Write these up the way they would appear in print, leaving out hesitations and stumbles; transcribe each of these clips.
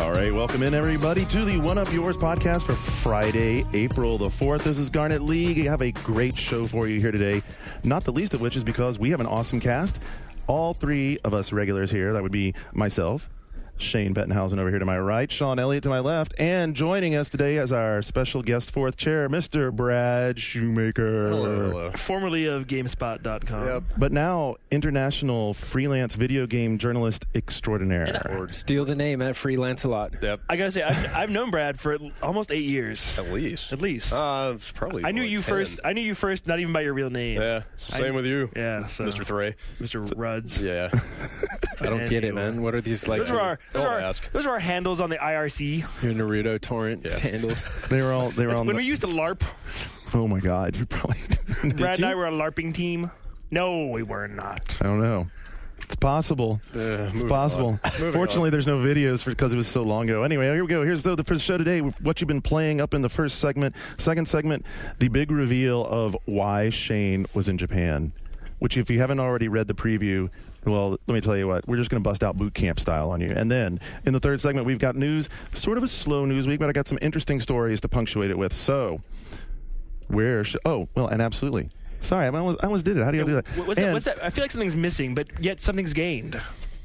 All right, welcome in, everybody, to the One Up Yours podcast for Friday, April the 4th. This is Garnet League. We have a great show for you here today, not the least of which is because we have an awesome cast. All three of us regulars here, that would be myself, Shane Bettenhausen over here to my right, Sean Elliott to my left, and joining us today as our special guest fourth chair, Mr. Brad Shoemaker. Hello. Formerly of GameSpot.com. Yep. But now international freelance video game journalist extraordinaire. Steal the name at Freelance a lot. Yep. I gotta say, I've known Brad for almost 8 years. At least. Probably. I knew like you 10. first. I knew you first, not even by your real name. Yeah. Same with you. Yeah. So, Mr. Thray. Mr. Ruds. Yeah. I don't get it, man. What are these like? Those are our handles on the IRC. Your Naruto torrent handles. They were all When we used to LARP. Oh my God, you probably Brad and I were a LARPing team. No, we were not. I don't know. It's possible. It's possible. Fortunately, there's no videos because it was so long ago. Anyway, here we go. Here's the first show today. What you've been playing up in the first segment. Second segment, the big reveal of why Shane was in Japan. Which, if you haven't already read the preview, well, let me tell you what. We're just going to bust out boot camp style on you. And then, in the third segment, we've got news. Sort of a slow news week, but I got some interesting stories to punctuate it with. So, and absolutely. Sorry, I almost did it. How do you do that? What's that? I feel like something's missing, but yet something's gained.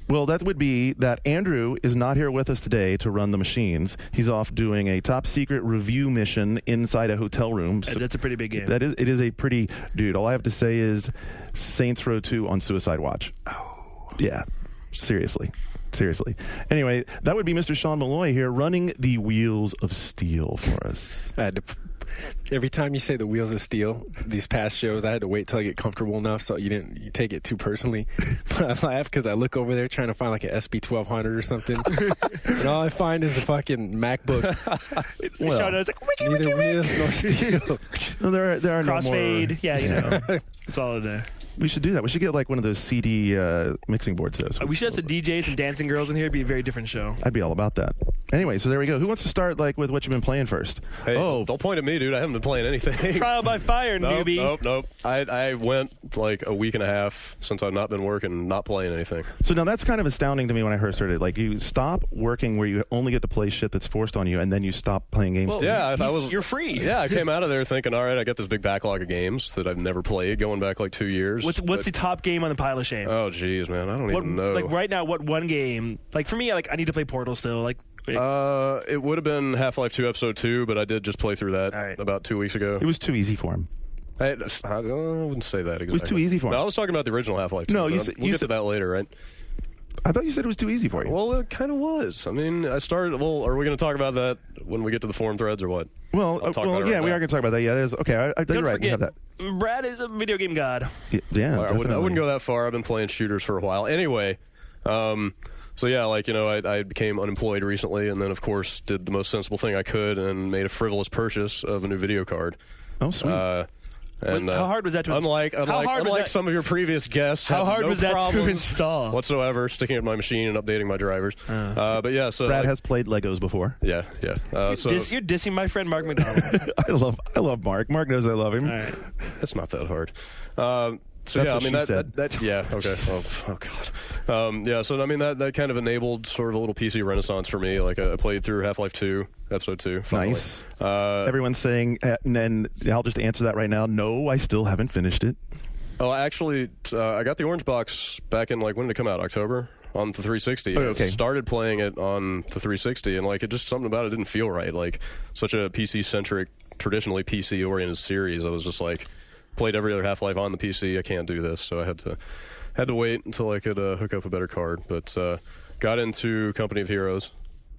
Well, that would be that Andrew is not here with us today to run the machines. He's off doing a top-secret review mission inside a hotel room. So that's a pretty big game. It is a pretty... Dude, all I have to say is Saints Row 2 on Suicide Watch. Oh. Yeah, seriously. Anyway, that would be Mr. Sean Malloy here running the Wheels of Steel for us. Every time you say the Wheels of Steel, these past shows, I had to wait till I get comfortable enough so you take it too personally. But I laugh because I look over there trying to find like an SB1200 or something, and all I find is a fucking MacBook. Well, Sean was like, neither wheels nor steel. No, there are Crossfade. no more. Yeah, you know, it's all in there. We should do that. We should get like one of those CD mixing boards. We should have some DJs and dancing girls in here. It'd be a very different show. I'd be all about that. Anyway, so there we go. Who wants to start with what you've been playing first? Hey, don't point at me, dude. I haven't been playing anything. Trial by fire, newbie. Nope. I went like a week and a half since I've not been working, not playing anything. So now that's kind of astounding to me when I first started. Like, you stop working where you only get to play shit that's forced on you, and then you stop playing games. Well, yeah, you're free. Yeah, I came out of there thinking, all right, I got this big backlog of games that I've never played, going back like 2 years. What's the top game on the pile of shame? Oh, geez, man, I don't even know. Like right now, what one game? Like for me, I need to play Portal still. Like. It would have been Half-Life 2 Episode 2, but I did just play through that about 2 weeks ago. It was too easy for him. I wouldn't say that exactly. It was too easy for him. No, I was talking about the original Half-Life 2. No, we'll get to that later, right? I thought you said it was too easy for you. Well, it kind of was. I mean, I started... Well, are we going to talk about that when we get to the forum threads or what? Well, we are going to talk about that. Yeah, it is. Okay, you're Don't right. Forget, we have that. Brad is a video game god. Yeah, I wouldn't go that far. I've been playing shooters for a while. Anyway, so yeah, I became unemployed recently, and then of course did the most sensible thing I could and made a frivolous purchase of a new video card. Oh, sweet. And how hard was that to install? Unlike some of your previous guests, how hard was that to install whatsoever? Sticking up my machine and updating my drivers. But yeah, so Brad has played Legos before. Yeah. You're dissing my friend Mark McDonald. I love Mark. Mark knows I love him. All right. It's not that hard. So That's yeah, what I mean she said. that yeah, okay. Oh god. Yeah, so I mean that kind of enabled sort of a little PC renaissance for me. Like I played through Half-Life 2 Episode 2. Finally. Nice. Everyone's saying, and I'll just answer that right now. No, I still haven't finished it. Oh, actually, I got the Orange Box back in when did it come out? October on the 360. Oh, okay. I started playing it on the 360, and it just something about it didn't feel right. Like such a PC centric, traditionally PC oriented series. I was just like. Played every other Half-Life on the PC. I can't do this, so I had to wait until I could hook up a better card. But got into Company of Heroes.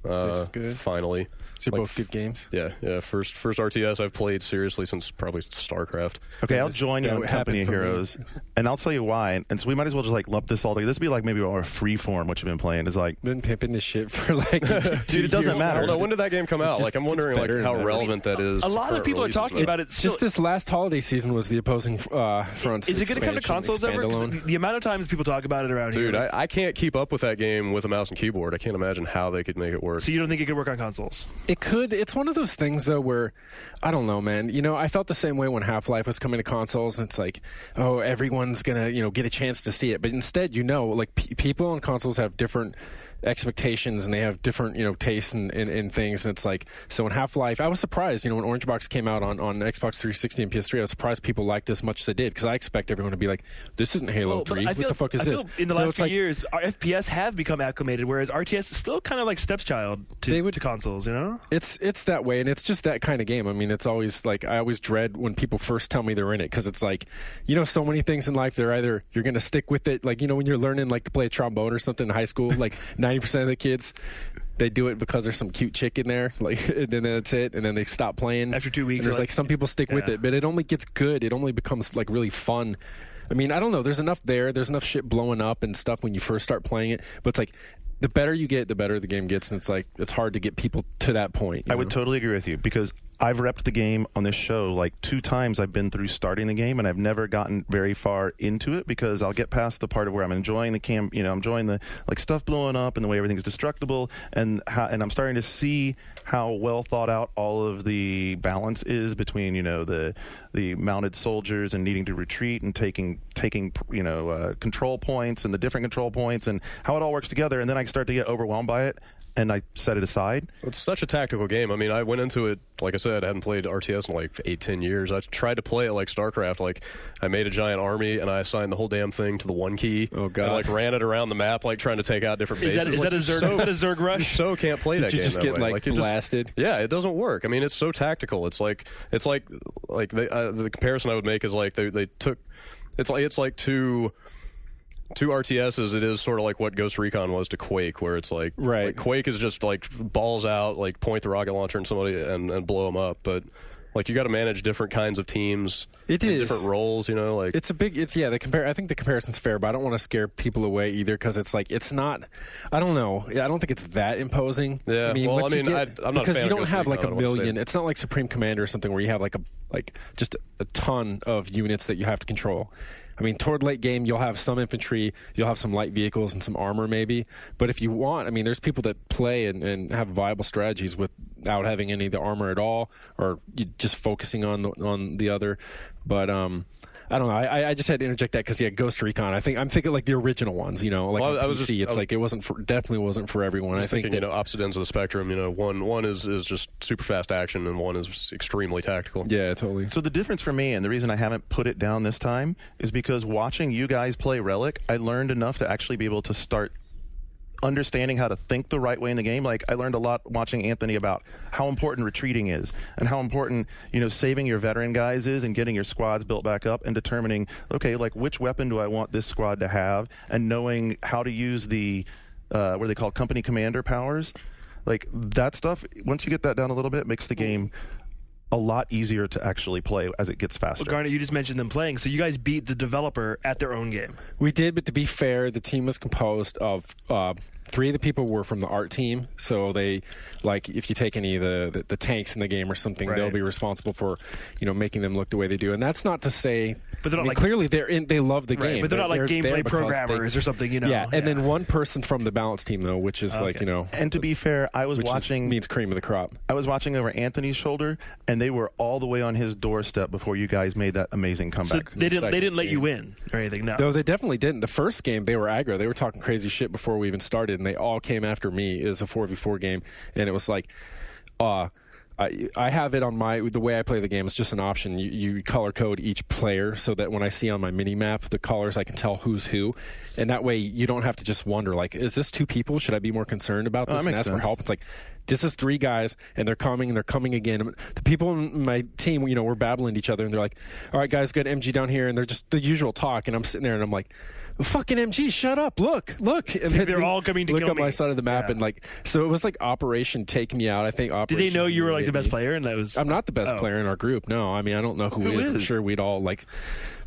That's good. Finally. These are both good games. Yeah. First RTS I've played seriously since probably StarCraft. Okay, I'll join you on Company of Heroes, and I'll tell you why. And so we might as well just lump this all together. This would be maybe more free form, what you've been playing. Is been pimping this shit for dude, it doesn't matter. Well, no, when did that game come out? I'm wondering how relevant that is. A lot of people are talking about it. Just this last holiday season was the opposing fronts. Is it going to come to consoles ever? The amount of times people talk about it around here. Dude, I can't keep up with that game with a mouse and keyboard. I can't imagine how they could make it work. So you don't think it could work on consoles? It could. It's one of those things, though, where, I don't know, man. I felt the same way when Half-Life was coming to consoles. It's like, oh, everyone's going to, get a chance to see it. But instead, people on consoles have different expectations and they have different, tastes in things. And it's like, so in Half-Life, I was surprised, when Orange Box came out on Xbox 360 and PS3, I was surprised people liked it as much as they did, because I expect everyone to be like, this isn't Halo 3. What the fuck is this? In the last few years, our FPS have become acclimated, whereas RTS is still kind of like stepchild to consoles, It's that way, and it's just that kind of game. I mean, it's always like, I always dread when people first tell me they're in it, because it's like, so many things in life, they're either you're going to stick with it, like, when you're learning like to play a trombone or something in high school, like 90% of the kids, they do it because there's some cute chick in there, like, and then that's it, and then they stop playing after 2 weeks. And there's like some people stick with it, but it only gets good. It only becomes like really fun. I mean, I don't know. There's enough shit blowing up and stuff when you first start playing it, but it's like, the better you get, the better the game gets, and it's like, it's hard to get people to that point. I would totally agree with you, because I've repped the game on this show like 2 times. I've been through starting the game, and I've never gotten very far into it, because I'll get past the part of where I'm enjoying the I'm enjoying the like stuff blowing up and the way everything's destructible, and I'm starting to see how well thought out all of the balance is between the mounted soldiers and needing to retreat and taking control points and the different control points and how it all works together, and then I start to get overwhelmed by it, and I set it aside. It's such a tactical game. I mean, I went into it, like I said, I hadn't played RTS in like 8-10 years. I tried to play it like StarCraft. Like, I made a giant army, and I assigned the whole damn thing to the one key. Oh, God. And, like, ran it around the map, like, trying to take out different bases. Is that a Zerg rush? You so can't play that game Did you just that get, way. like blasted? Yeah, it doesn't work. I mean, it's so tactical. It's like the comparison I would make is like they took... It's like two RTSs, it is sort of like what Ghost Recon was to Quake, where it's like, right. Like Quake is just like balls out, like point the rocket launcher in somebody and blow them up. But like, you got to manage different kinds of teams, different roles. Like it's a big. I think the comparison's fair, but I don't want to scare people away either, because it's like, it's not. I don't know. I don't think it's that imposing. Yeah. I mean, I'm not because a fan you of don't Ghost have Recon, like a million. It's not like Supreme Commander or something where you have just a ton of units that you have to control. I mean, toward late game, you'll have some infantry, you'll have some light vehicles and some armor maybe. But if you want, I mean, there's people that play and have viable strategies without having any of the armor at all, or just focusing on the other. But I don't know. I just had to interject that because Ghost Recon. I'm thinking like the original ones. Like on PC. It definitely wasn't for everyone. I think thinking, opposite ends of the spectrum. One is just super fast action, and one is extremely tactical. Yeah, totally. So the difference for me, and the reason I haven't put it down this time, is because watching you guys play Relic, I learned enough to actually be able to start understanding how to think the right way in the game. Like, I learned a lot watching Anthony about how important retreating is, and how important saving your veteran guys is, and getting your squads built back up, and determining, okay, like, which weapon do I want this squad to have, and knowing how to use the what are they called, company commander powers. Like, that stuff, once you get that down a little bit, makes the game a lot easier to actually play as it gets faster. Well, Garnet, you just mentioned them playing, so you guys beat the developer at their own game. We did, but to be fair, the team was composed of 3 of the people were from the art team, so they, like, if you take any of the tanks in the game or something, right, they'll be responsible for, making them look the way they do. And that's not to say, but they're not clearly they love the game, but they're not like gameplay programmers or something, Yeah, and then one person from the balance team though, which is And to be fair, I was watching means cream of the crop. I was watching over Anthony's shoulder, and they were all the way on his doorstep before you guys made that amazing comeback. So they didn't let you win or anything. No, they definitely didn't. The first game they were aggro. They were talking crazy shit before we even started, and they all came after me. It was a 4v4 game, and it was like, I have it on the way I play the game. It's just an option. You color code each player so that when I see on my mini map the colors, I can tell who's who, and that way you don't have to just wonder, like, is this 2 people? Should I be more concerned about this and ask for help? It's like, this is 3 guys, and they're coming again. The people in my team, we're battling each other, and they're like, all right, guys, got MG down here, and they're just the usual talk, and I'm sitting there, and I'm like, fucking MG, shut up, look. And they're all coming to look kill up me. my side of the map, and like, so it was like Operation Take Me Out. I think Operation. Did they know you were like the best player? And that was. I'm not the best player in our group. No, I mean, I don't know who is. I'm sure we'd all like.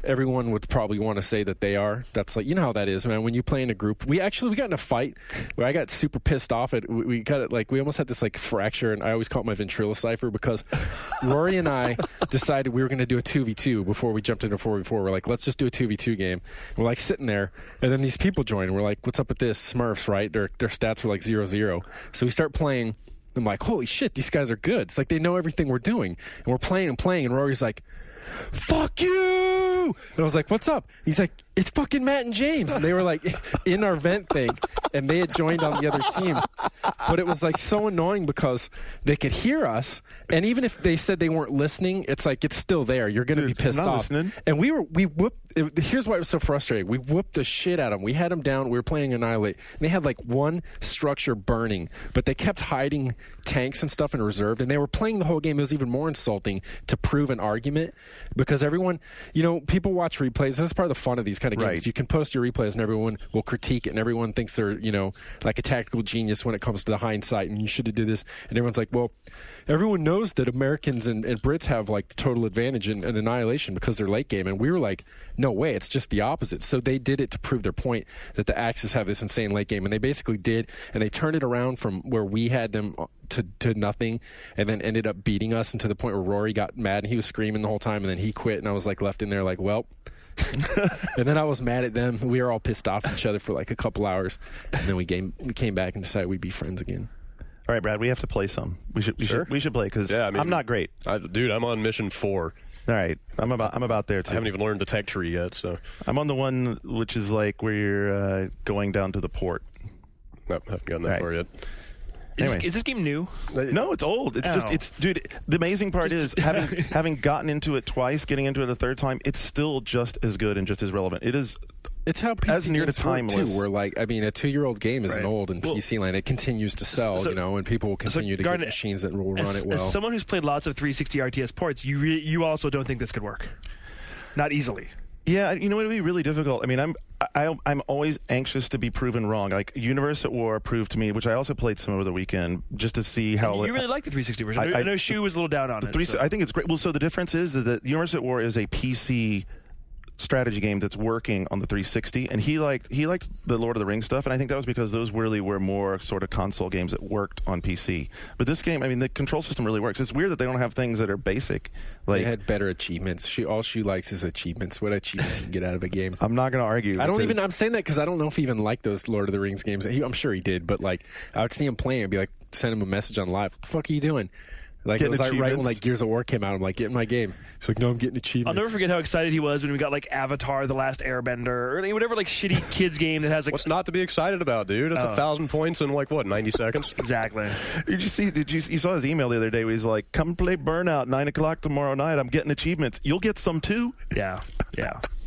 Everyone would probably want to say that they are. That's like, how that is, man. When you play in a group, we got in a fight where I got super pissed off at. We got it, like, we almost had this like fracture, and I always call it my ventrilocypher, because Rory and I decided we were going to do a 2v2 before we jumped into 4v4. We're like, let's just do a 2v2 game. And we're like sitting there, and then these people join, and we're like, what's up with this? Smurfs, right? Their stats were like 0-0. So we start playing. I'm like, holy shit, these guys are good. It's like they know everything we're doing, and we're playing, and Rory's like, fuck you! And I was like, what's up? He's like, it's fucking Matt and James. And they were like in our vent thing, and they had joined on the other team. But it was like so annoying because they could hear us, and even if they said they weren't listening, it's like it's still there. You're going to be pissed I'm not off. listening. And we whooped. Here's why it was so frustrating. We whooped the shit out of them. We had them down. We were playing Annihilate, and they had like one structure burning, but they kept hiding tanks and stuff in reserve, and they were playing the whole game. It was even more insulting to prove an argument because everyone, people watch replays. This is part of the fun of these kind of games. Right. You can post your replays, and everyone will critique it, and everyone thinks they're, like a tactical genius when it comes to the hindsight, and you should do this. And everyone's like, well, everyone knows that Americans and Brits have like the total advantage in Annihilation because they're late game. And we were like, no way, it's just the opposite. So they did it to prove their point that the Axis have this insane late game. And they basically did, and they turned it around from where we had them to nothing, and then ended up beating us, and to the point where Rory got mad and he was screaming the whole time, and then he quit, and I was like left in there like, well. And then I was mad at them. We were all pissed off at each other for like a couple hours, and then we came back and decided we'd be friends again. All right, Brad, we have to play some. We should play because I'm not great. Dude, I'm on mission 4. All right, I'm about there too. I haven't even learned the tech tree yet, so I'm on the one which is like where you're going down to the port. Nope, haven't gotten that far yet. Anyway. Is this game new? No, it's old. It's dude. The amazing part is having gotten into it twice, getting into it a third time. It's still just as good and just as relevant. It is. It's how PC as near to games work, timeless. too. Where a 2-year-old game isn't old in PC land. It continues to sell, and people will continue to get machines that will run it well. As someone who's played lots of 360 RTS ports, you also don't think this could work? Not easily. Yeah, it would be really difficult. I mean, I'm always anxious to be proven wrong. Like Universe at War proved to me, which I also played some over the weekend, just to see how. You really like the 360 version. I know Shu was a little down on it. I think it's great. Well, so the difference is that the Universe at War is a PC strategy game that's working on the 360, and he liked the Lord of the Rings stuff, and I think that was because those really were more sort of console games that worked on PC. But this game, I mean, the control system really works. It's weird that they don't have things that are basic. Like, they had better achievements. All she likes is achievements. What achievements you can get out of a game? I'm not going to argue. I'm saying that because I don't know if he even liked those Lord of the Rings games. I'm sure he did, but like I would see him playing and be like, send him a message on live. What the fuck are you doing? Like it was like right when like Gears of War came out. I'm like, get in my game. He's like, no, I'm getting achievements. I'll never forget how excited he was when we got like Avatar: The Last Airbender or whatever like shitty kids game that has like. What's not to be excited about, dude? It's 1,000 points in like 90 seconds. Exactly. You saw his email the other day where he's like, come play Burnout 9:00 tomorrow night. I'm getting achievements. You'll get some too. Yeah.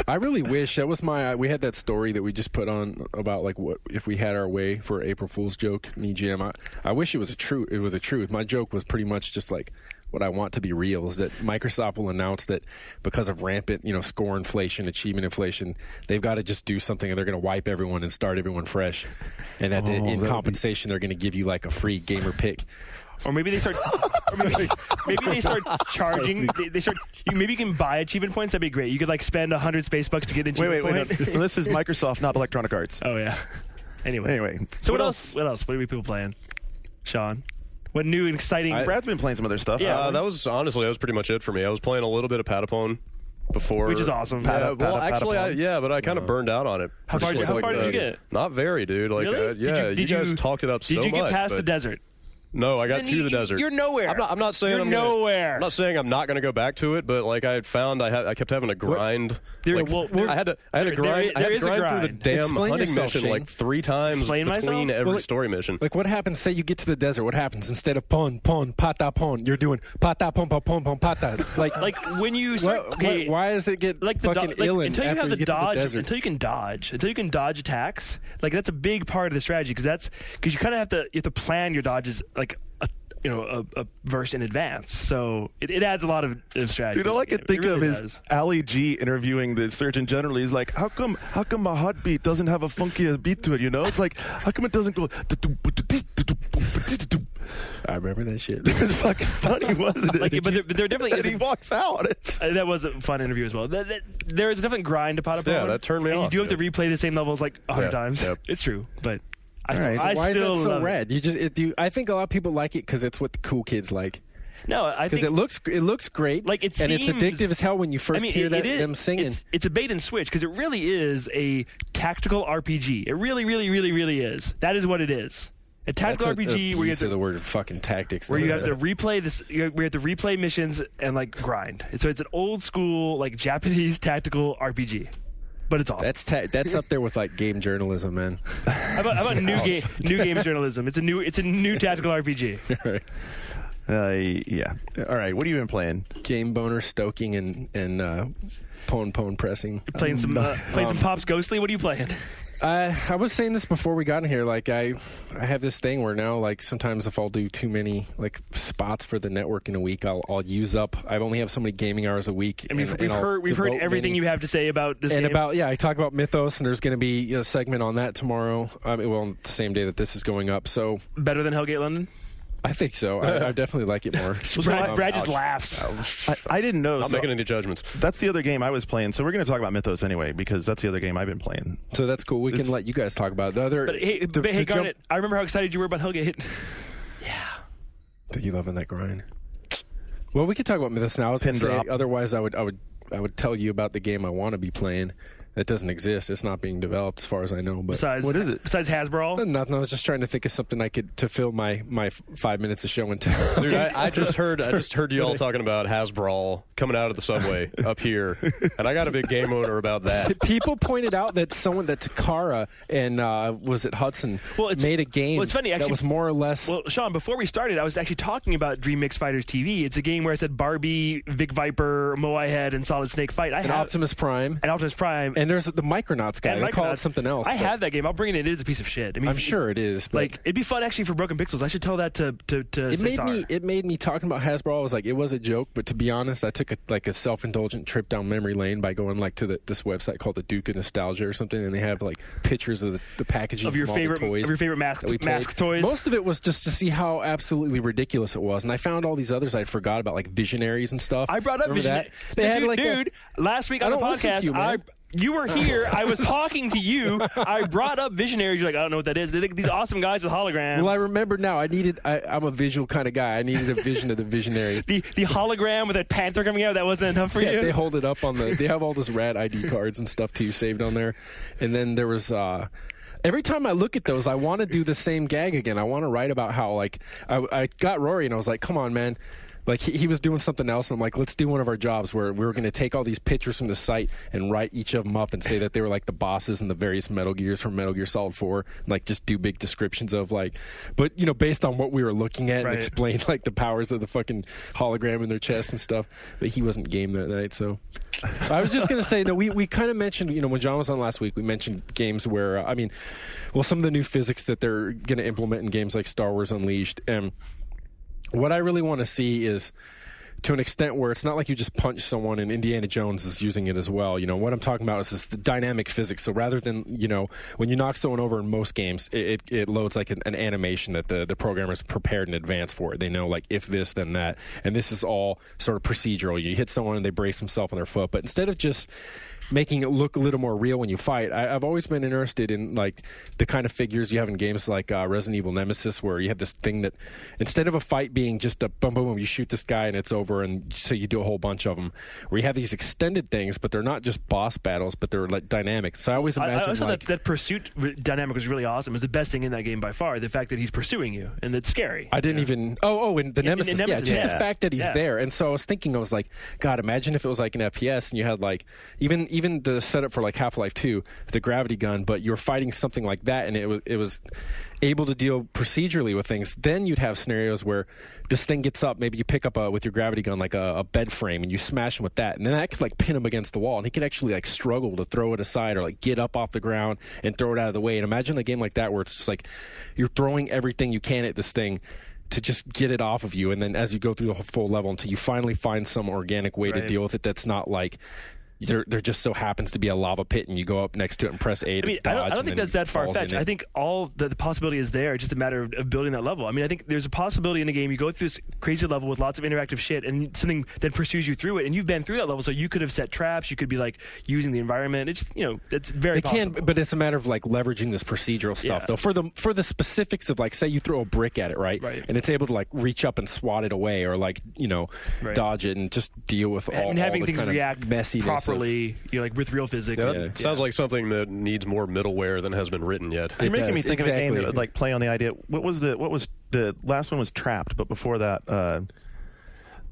I really wish that was we had that story that we just put on about like what if we had our way for April Fool's joke, me Jim. I wish it was a truth. My joke was pretty much just like what I want to be real is that Microsoft will announce that because of rampant, score inflation, achievement inflation, they've got to just do something and they're going to wipe everyone and start everyone fresh. And that in compensation, they're going to give you like a free gamer pick. Or maybe they start. Maybe they start charging. Maybe you can buy achievement points. That'd be great. You could like spend 100 space bucks to get an achievement point. Wait. This is Microsoft, not Electronic Arts. Oh yeah. Anyway. So what else? What else? What are we people playing? Sean, what new and exciting? Brad's been playing some other stuff. Yeah, that was pretty much it for me. I was playing a little bit of Patapon before, which is awesome. But I kind of burned out on it. How far did you get? Not very, dude. Like, really? You guys talked it up so much. Did you get past the desert? No, I got to the desert. You're nowhere. I'm not saying you're nowhere. I'm not saying I'm not going to go back to it, but like I had found, I kept having to grind. I had to grind. I had to grind through the damn hunting mission Shane. like 3 times between every story mission. Like what happens? Say you get to the desert. What happens instead of pon pata pon? You're doing pata pon pata. Like when you start. Why does it get like fucking ill until you have the get dodge? To the desert? Until you can dodge attacks. Like that's a big part of the strategy because you kind of have to plan your dodges like. A verse in advance, so it adds a lot of strategy. All I can think of is Ali G interviewing the Surgeon General. He's like, "How come my heartbeat doesn't have a funky beat to it? It's like, how come it doesn't go?" I remember that shit. It was fucking funny, wasn't it? But there definitely is. He walks out. That was a fun interview as well. There is a different grind to Patapon. Yeah, that turned me off. You do have to replay the same levels like 100 times. Yep. It's true, but. Why is that so rad? It. I think a lot of people like it because it's what the cool kids like. No, I think because it looks great. Like it's addictive as hell when you first hear them singing. It's a bait and switch because it really is a tactical RPG. It really, really, really, really is. That is what it is. A tactical RPG where you have to the word fucking tactics. Where you have to replay this. We have to replay missions and like grind. So it's an old school like Japanese tactical RPG. but it's awesome. That's up there with like game journalism, man. How about new games journalism? It's a new tactical RPG. Yeah. All right. What have you been playing? Game boner stoking and pwn pressing. Playing some Pops Ghostly. What are you playing? I was saying this before we got in here. Like I have this thing where now, like sometimes if I'll do too many like spots for the network in a week, I'll use up. I only have so many gaming hours a week. And we've heard everything you have to say about this game. I talk about Mythos, and there's going to be a segment on that tomorrow. Well, the same day that this is going up. So better than Hellgate London. I think so. I definitely like it more. Brad just laughs. I didn't know. Not making any judgments. That's the other game I was playing. So we're going to talk about Mythos anyway, because that's the other game I've been playing. So that's cool. We can let you guys talk about it. The other. But hey, Garnet, I remember how excited you were about Hellgate. Yeah. That you loving that grind. Well, we could talk about Mythos now. I was going to say, otherwise, I would tell you about the game I want to be playing. That doesn't exist. It's not being developed, as far as I know. But what is it? Besides Hasbro? Nothing. I was just trying to think of something I could to fill my 5 minutes of show and tell. Dude, I just heard you all talking about Hasbro coming out of the subway up here, and I got a big game owner about that. People pointed out that Takara and was it Hudson made a game. Well, it's funny, actually, that was more or less. Well, Sean, before we started, I was actually talking about Dream Mix Fighters TV. It's a game where I said Barbie, Vic Viper, Moai Head, and Solid Snake fight. Optimus Prime. And there's the Micronauts guy. They call it something else. I have that game. I'll bring it in. It is a piece of shit. I mean, I'm sure it is. But it'd be fun actually for Broken Pixels. I should tell that to It made me talking about Hasbro. I was like, it was a joke, but to be honest, I took a self-indulgent trip down memory lane by going like to this website called the Duke of Nostalgia or something, and they have like pictures of the packaging of your favorite toys. Of your favorite mask toys. Most of it was just to see how absolutely ridiculous it was, and I found all these others I'd forgot about, like Visionaries and stuff. I brought up Visionaries. Dude, last week on the podcast, you were here. I was talking to you. I brought up Visionaries. You're like, I don't know what that is. They think these awesome guys with holograms. Well, I remember now. I'm a visual kind of guy. I needed a vision of the Visionary. the hologram with that panther coming out, that wasn't enough for you? They hold it up on they have all those rad ID cards and stuff too saved on there. And then there was every time I look at those, I want to do the same gag again. I want to write about how like I got Rory and I was like, come on, man. Like he was doing something else, and I'm like, let's do one of our jobs where we were going to take all these pictures from the site and write each of them up and say that they were like the bosses and the various Metal Gears from Metal Gear Solid 4, and like just do big descriptions of like, but based on what we were looking at and explain like the powers of the fucking hologram in their chest and stuff. But he wasn't game that night, so I was just going to say that we kind of mentioned, when John was on last week, we mentioned games where some of the new physics that they're going to implement in games like Star Wars Unleashed. What I really want to see is to an extent where it's not like you just punch someone and Indiana Jones is using it as well. What I'm talking about is the dynamic physics. So rather than, when you knock someone over in most games, it loads like an animation that the programmers prepared in advance for it. They know like if this, then that. And this is all sort of procedural. You hit someone and they brace themselves on their foot. But instead of just making it look a little more real when you fight, I've always been interested in like the kind of figures you have in games like Resident Evil Nemesis, where you have this thing that instead of a fight being just a boom boom boom, you shoot this guy and it's over, and so you do a whole bunch of them, where you have these extended things, but they're not just boss battles, but they're like dynamic. So I always imagine that pursuit dynamic was really awesome. It was the best thing in that game by far. The fact that he's pursuing you, and it's scary. I didn't even in the Nemesis, the fact that he's there. And so I was thinking, I was like, God, imagine if it was like an FPS and you had like even the setup for like Half-Life 2, the gravity gun, but you're fighting something like that, and it was able to deal procedurally with things. Then you'd have scenarios where this thing gets up, maybe you pick up with your gravity gun like a bed frame and you smash him with that, and then that could like pin him against the wall, and he could actually like struggle to throw it aside or like get up off the ground and throw it out of the way. And imagine a game like that where it's just like you're throwing everything you can at this thing to just get it off of you, and then as you go through the full level until you finally find some organic way to deal with it that's not like there just so happens to be a lava pit and you go up next to it and press A to dodge. I don't think that's that far-fetched. I think all the possibility is there. It's just a matter of building that level. I mean, I think there's a possibility in a game you go through this crazy level with lots of interactive shit and something then pursues you through it, and you've been through that level, so you could have set traps. You could be like using the environment. It's just, it's very possible. But it's a matter of like leveraging this procedural stuff though. For the specifics of like, say you throw a brick at it, right? And it's able to like reach up and swat it away or like dodge it and just deal with all having the things kind react of messiness properly. Like with real physics. Sounds like something that needs more middleware than has been written yet. You're making me think of a game that would like play on the idea. What was the last one was Trapped, but before that,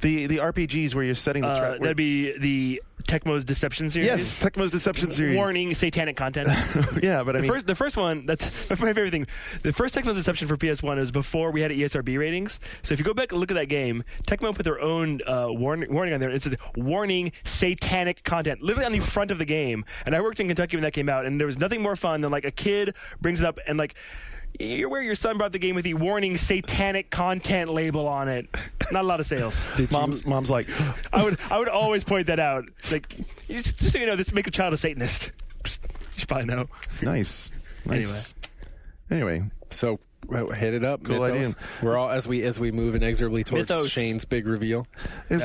The RPGs where you're setting the trap. That'd be the Tecmo's Deception series. Yes, Tecmo's Deception series. Warning: satanic content. Yeah, but I mean, the first one, that's my favorite thing. The first Tecmo Deception for PS1 was before we had ESRB ratings. So if you go back and look at that game, Tecmo put their own warning on there. It says warning: satanic content, literally on the front of the game. And I worked in Kentucky when that came out, and there was nothing more fun than like a kid brings it up and like. You're where your son brought the game with the warning satanic content label on it. Not a lot of sales. mom's like, I would always point that out. Like, just so you know, this make a child a Satanist. You should probably know. nice. Anyway, So hit it up. Cool Mythos. idea. We're all as we move inexorably towards Mythos. Shane's big reveal. and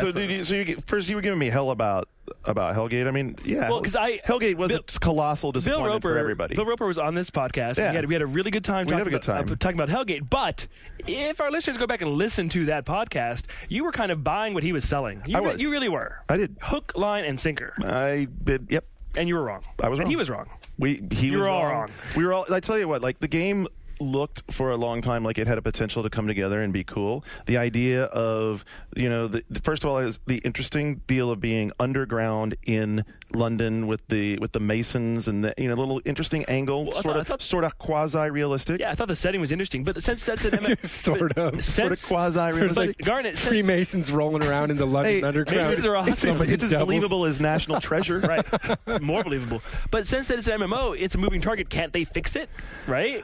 first you were giving me hell about Hellgate. I mean, yeah. Well, 'cause Hellgate was a colossal disappointment for everybody. Bill Roper was on this podcast. Yeah. And we had a really good time. We had a good time. Talking about Hellgate. But if our listeners go back and listen to that podcast, you were kind of buying what he was selling. I was. You really were. I did. Hook, line, and sinker. I did. Yep. And you were wrong. I was wrong. And he was wrong. He was all wrong. wrong. We were all. I tell you what, like the game looked for a long time like it had a potential to come together and be cool. The idea of, the first of all is the interesting deal of being underground in London with the Masons and the little interesting angle, Well, sort of quasi realistic. Yeah, I thought the setting was interesting, but since that's an MMO, Sort of. Quasi There's realistic. like Garnet, since- Freemasons rolling around in the London Hey, underground. Masons are awesome. It's as Devils. believable as National Treasure. Right, more believable. But since that it's an MMO, it's a moving target. Can't they fix it? Right,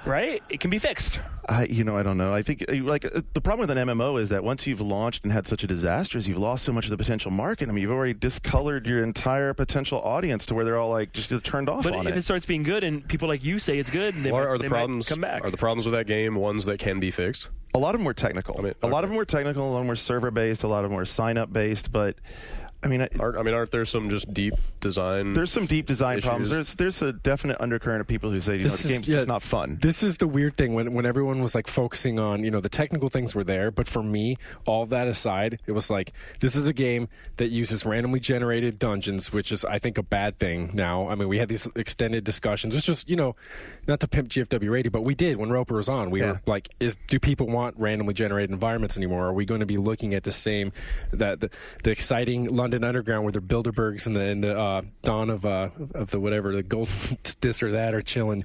it can be fixed. I don't know. I think the problem with an MMO is that once you've launched and had such a disaster, is you've lost so much of the potential market. I mean, you've already discolored your entire potential audience to where they're all like just turned off But on if it. it starts being good and people like you say it's good, they Are the might problems come back. Are the problems with that game ones that can be fixed? A lot of them were technical. A lot of them were technical. A lot of them were server based. A lot of them were sign up based. But I mean, Aren't there some just deep design? there's some deep design issues? problems. There's a definite undercurrent of people who say the game's just not fun. This is the weird thing when everyone was like focusing on, the technical things were there, but for me, all that aside, it was like, this is a game that uses randomly generated dungeons, which is, I think, a bad thing now. I mean, we had these extended discussions. It's just, not to pimp GFW radio, but we did when Roper was on. We were like, do people want randomly generated environments anymore? Are we going to be looking at the same, the exciting London Underground where the Bilderbergs and the dawn of the whatever, the gold this or that are chilling?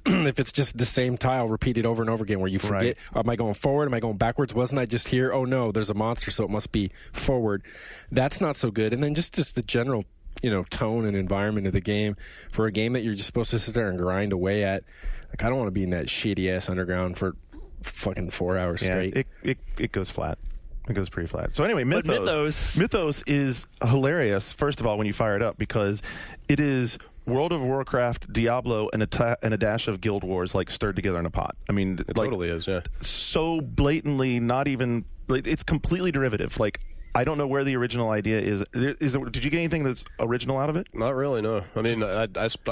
If it's just the same tile repeated over and over again where you forget, am I going forward? Am I going backwards? Wasn't I just here? Oh no, there's a monster, so it must be forward. That's not so good. And then just the general tone and environment of the game for a game that you're just supposed to sit there and grind away at. Like, I don't want to be in that shitty ass underground for fucking 4 hours straight. It goes flat. It goes pretty flat. So anyway, Mythos is hilarious. First of all, when you fire it up, because it is World of Warcraft, Diablo, and a dash of Guild Wars like stirred together in a pot. I mean, It totally is. Yeah. So blatantly, not even. It's completely derivative. Like, I don't know where the original idea is. Did you get anything that's original out of it? Not really, no. I mean, I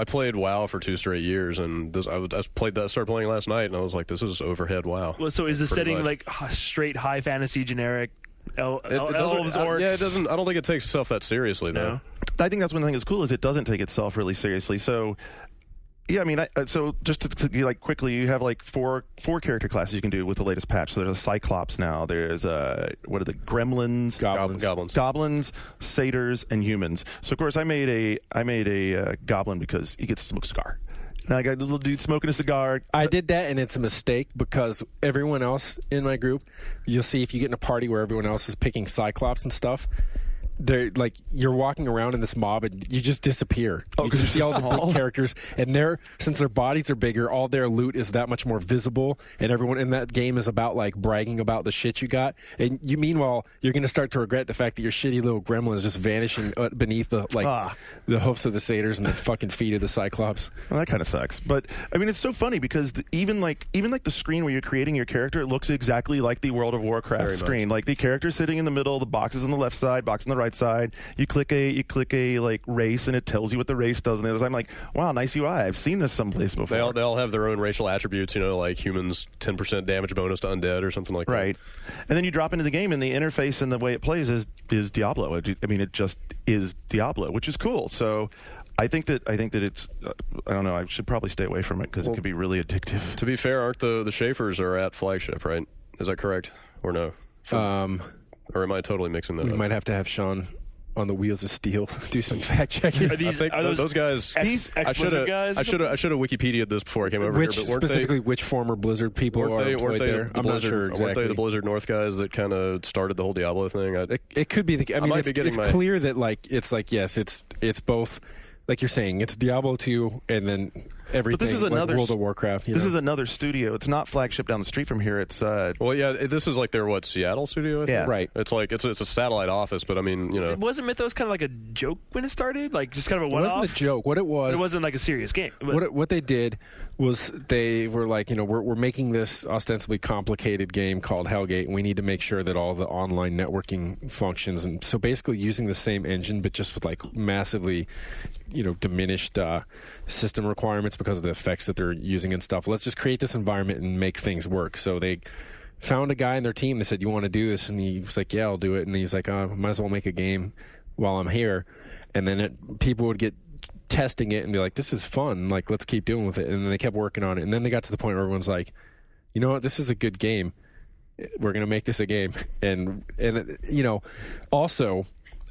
played WoW for 2 straight years, and started playing last night, and I was like, this is overhead WoW. Well, so is the Pretty setting much. like straight high fantasy generic elves, It doesn't- orcs? Yeah, it doesn't. I don't think it takes itself that seriously, though. No. I think that's one thing that's cool is it doesn't take itself really seriously. So, yeah, I mean, so just to like quickly, you have like four character classes you can do with the latest patch. So there's a Cyclops now. There's what are the Gremlins, Goblins, Satyrs, and humans. So of course I made a Goblin because he gets to smoke a cigar. And I got a little dude smoking a cigar. I did that, and it's a mistake because everyone else in my group, you'll see if you get in a party where everyone else is picking Cyclops and stuff, they're like, you're walking around in this mob and you just disappear. You just see all the big characters, and since their bodies are bigger, all their loot is that much more visible, and everyone in that game is about like bragging about the shit you got. And meanwhile, you're going to start to regret the fact that your shitty little gremlin is just vanishing beneath the hoofs of the satyrs and the fucking feet of the Cyclops. Well, that kind of sucks. But I mean, it's so funny because even like the screen where you're creating your character, it looks exactly like the World of Warcraft Very screen. much. Like the character sitting in the middle, the boxes on the left side, box on the right side. You click a like race, and it tells you what the race does. And I'm like, wow, nice UI. I've seen this someplace before. They all have their own racial attributes, like humans 10% damage bonus to undead or something like that. Right. And then you drop into the game, and the interface and the way it plays is Diablo. I mean, it just is Diablo, which is cool. So I think that it's I don't know. I should probably stay away from it because it could be really addictive. To be fair, aren't the Schaefers are at Flagship, right? Is that correct or no? Or am I totally mixing that We up? might have to have Sean on the Wheels of Steel do some fact checking. Are these I think those guys. I should have. guys? I should have Wikipedia'd this before I came over Which here. But weren't specifically, which former Blizzard people Weren't are they employed there? the I'm not Blizzard, sure Weren't they exactly. the Blizzard North guys that kind of started the whole Diablo thing? It could be the. I mean, might be getting it's my- clear that yes, it's both. Like you're saying, it's Diablo 2 and then everything. But this is like another World of Warcraft. This is another studio. It's not flagship down the street from here. It's well, yeah. This is like their Seattle studio. I think? Yeah. Right. It's like it's a satellite office, but I mean, Wasn't Mythos kind of like a joke when it started? Like just kind of a It one-off? wasn't a joke. What it was. It wasn't like a serious game. But What they did was they were like, we're making this ostensibly complicated game called Hellgate, and we need to make sure that all the online networking functions. And so basically using the same engine, but just with like massively, diminished system requirements because of the effects that they're using and stuff. Let's just create this environment and make things work. So they found a guy in their team that said, "You want to do this?" And he was like, "Yeah, I'll do it." And he was like, "Might as well make a game while I'm here." And then people would get testing it and be like, "This is fun. Like, let's keep doing with it." And then they kept working on it. And then they got to the point where everyone's like, "You know what? This is a good game. We're gonna make this a game." And also,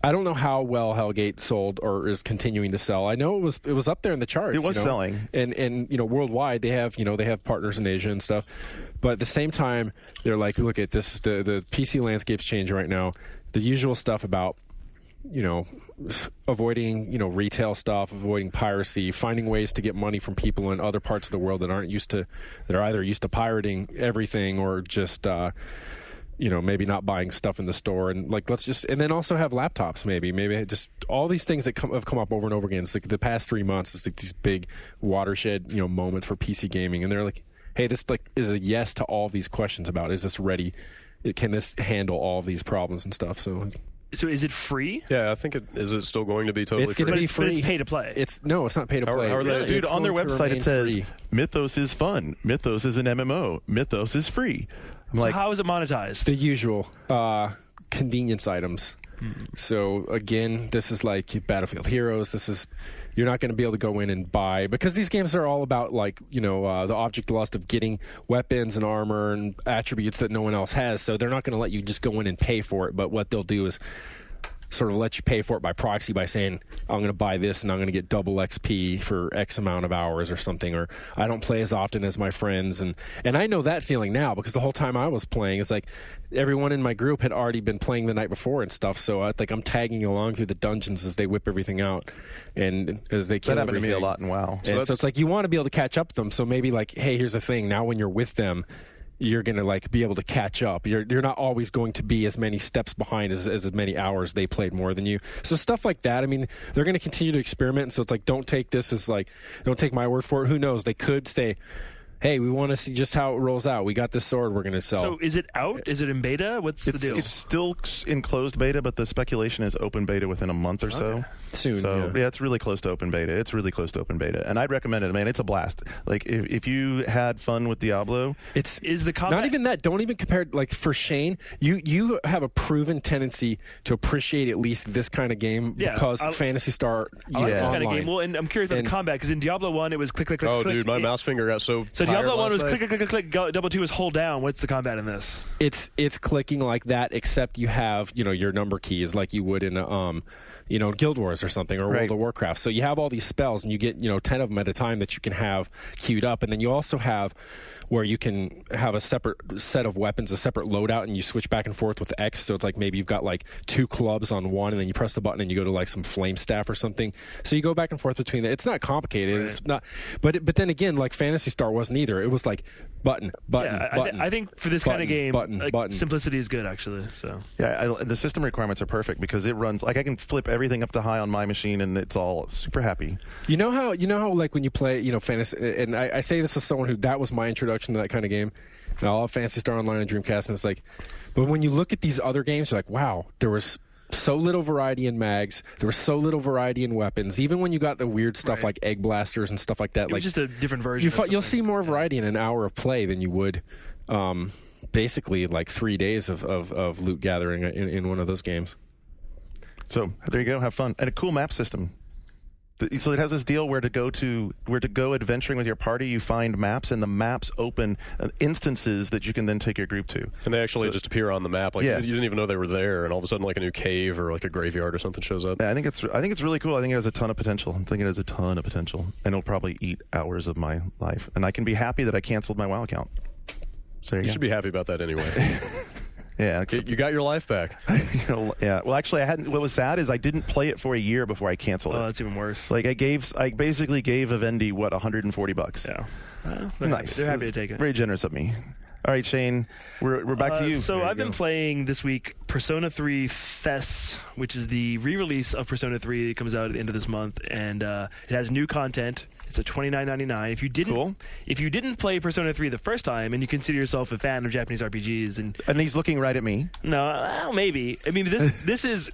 I don't know how well Hellgate sold or is continuing to sell. I know it was up there in the charts. It was selling. And worldwide they have partners in Asia and stuff. But at the same time, they're like, look at this, the PC landscape's changing right now. The usual stuff about avoiding retail stuff, avoiding piracy, finding ways to get money from people in other parts of the world that are either used to pirating everything or just maybe not buying stuff in the store, and like and then also have laptops, maybe just all these things that have come up over and over again. It's like the past 3 months, it's like these big watershed moments for PC gaming, and they're like, hey, this is a yes to all these questions about, is this ready? Can this handle all these problems and stuff? So is it free? Yeah, I think is it still going to be totally it's going to free? be But free. it's pay to play. It's not pay to play. How are they- dude, It's on their going to website it remain says free. Mythos is fun. Mythos is an MMO. Mythos is free. I'm So like, how is it monetized? The usual convenience items. So again, this is like Battlefield Heroes. You're not going to be able to go in and buy, because these games are all about the object lust of getting weapons and armor and attributes that no one else has. So they're not going to let you just go in and pay for it. But what they'll do is sort of let you pay for it by proxy by saying, I'm going to buy this and I'm going to get double XP for X amount of hours or something, or I don't play as often as my friends. And I know that feeling now, because the whole time I was playing, it's like everyone in my group had already been playing the night before and stuff. So I'm tagging along through the dungeons as they whip everything out and as they kill that happened everything. to me a lot in WoW. So it's like you want to be able to catch up with them. So maybe like, hey, here's the thing. Now when you're with them, you're going to be able to catch up. You're not always going to be as many steps behind as many hours they played more than you. So stuff like that. I mean, they're going to continue to experiment. So it's like, don't take my word for it. Who knows? They could say, hey, we want to see just how it rolls out. We got this sword we're going to sell. So is it out? Is it in beta? What's the deal? It's still in closed beta, but the speculation is open beta within a month or so. Soon, So yeah. it's really close to open beta. It's really close to open beta, and I'd recommend it. Man, it's a blast. Like if you had fun with Diablo, Is the combat Not even that. Don't even compare. Like for Shane, you have a proven tendency to appreciate at least this kind of game because Phantasy Star. I like this online. kind of game. Well, and I'm curious about And- the combat, because in Diablo 1 it was click, click, click, Oh, click. dude, my mouse finger got so. So tired Diablo 1 was last click, night. click, click, click, click. Double 2 was hold down. What's the combat in this? It's clicking like that, except you have your number keys like you would in Guild Wars or something, or Right. World of Warcraft. So you have all these spells, and you get 10 of them at a time that you can have queued up, and then you also have where you can have a separate set of weapons, a separate loadout, and you switch back and forth with X. So it's like maybe you've got like 2 clubs on one, and then you press the button and you go to like some flame staff or something. So you go back and forth between that. It's not complicated. Right. It's not, but then again, like Phantasy Star wasn't either. It was like button, Yeah, button. I think for this kind of game, button. simplicity is good, actually. So the system requirements are perfect because it runs like I can flip everything up to high on my machine, and it's all super happy. You know how like when you play Fantasy, and I say this as someone who that was my introduction to that kind of game. And I'll have Phantasy Star Online and Dreamcast, and it's like, but when you look at these other games, you're like, wow, there was so little variety in mags. There was so little variety in weapons. Even when you got the weird stuff like egg blasters and stuff like that, it like was just a different version. of you'll something. see more variety in an hour of play than you would. Basically, like 3 days of loot gathering in one of those games. So there you go. Have fun and a cool map system. So it has this deal where to go adventuring with your party. You find maps, and the maps open instances that you can then take your group to. And they actually just appear on the map. Like you didn't even know they were there, and all of a sudden, like a new cave or like a graveyard or something shows up. Yeah, I think it's really cool. I think it has a ton of potential. I think it has a ton of potential, and it'll probably eat hours of my life. And I can be happy that I canceled my WoW account. So you should be happy about that anyway. Yeah, you got your life back. Yeah. Well, actually, I hadn't. What was sad is I didn't play it for a year before I canceled it. Oh, that's even worse. Like I basically gave Vivendi $140. Yeah. Nice. They're happy to take it. Very generous of me. All right, Shane, we're back to you. So I've been playing this week Persona 3 FES, which is the re-release of Persona 3. It comes out at the end of this month, and it has new content. It's at $29.99. If you didn't play Persona 3 the first time, and you consider yourself a fan of Japanese RPGs, and he's looking right at me. No, well, maybe. I mean, this is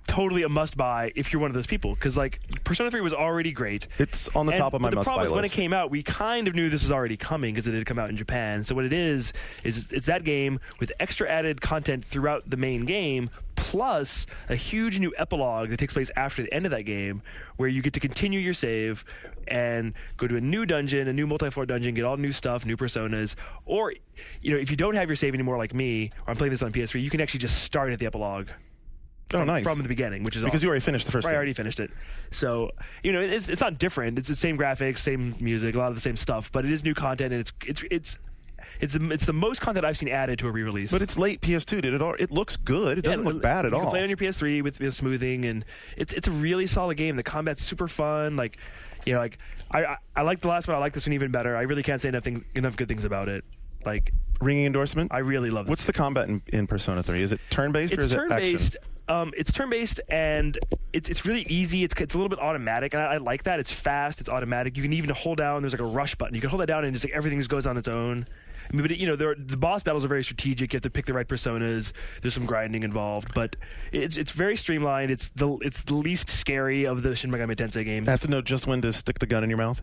totally a must-buy if you're one of those people, because like Persona 3 was already great. It's on the top of my must-buy list. The problem is when it came out, we kind of knew this was already coming because it had come out in Japan. So what it is it's that game with extra added content throughout the main game, plus a huge new epilogue that takes place after the end of that game, where you get to continue your save and go to a new dungeon, a new multi-floor dungeon, get all new stuff, new personas, or if you don't have your save anymore like me, or I'm playing this on PS3, you can actually just start at the epilogue. Nice. From the beginning, which is because awesome. You already finished the first game. I already finished it. So, it's not different. It's the same graphics, same music, a lot of the same stuff, but it is new content, and it's the most content I've seen added to a re-release. But it's late PS2, dude. It looks good. It doesn't look bad at all. You can play it on your PS3 with smoothing, and it's a really solid game. The combat's super fun. I like the last one. I like this one even better. I really can't say enough good things about it. Like, ringing endorsement. I really love it. What's the combat in Persona 3? Is it turn-based or is it action? It's turn-based, and it's really easy. It's a little bit automatic, and I like that. It's fast. It's automatic. You can even hold down. There's like a rush button. You can hold that down, and just like everything just goes on its own. I mean, but the boss battles are very strategic. You have to pick the right personas. There's some grinding involved, but it's very streamlined. It's the least scary of the Shin Megami Tensei games. I have to know just when to stick the gun in your mouth.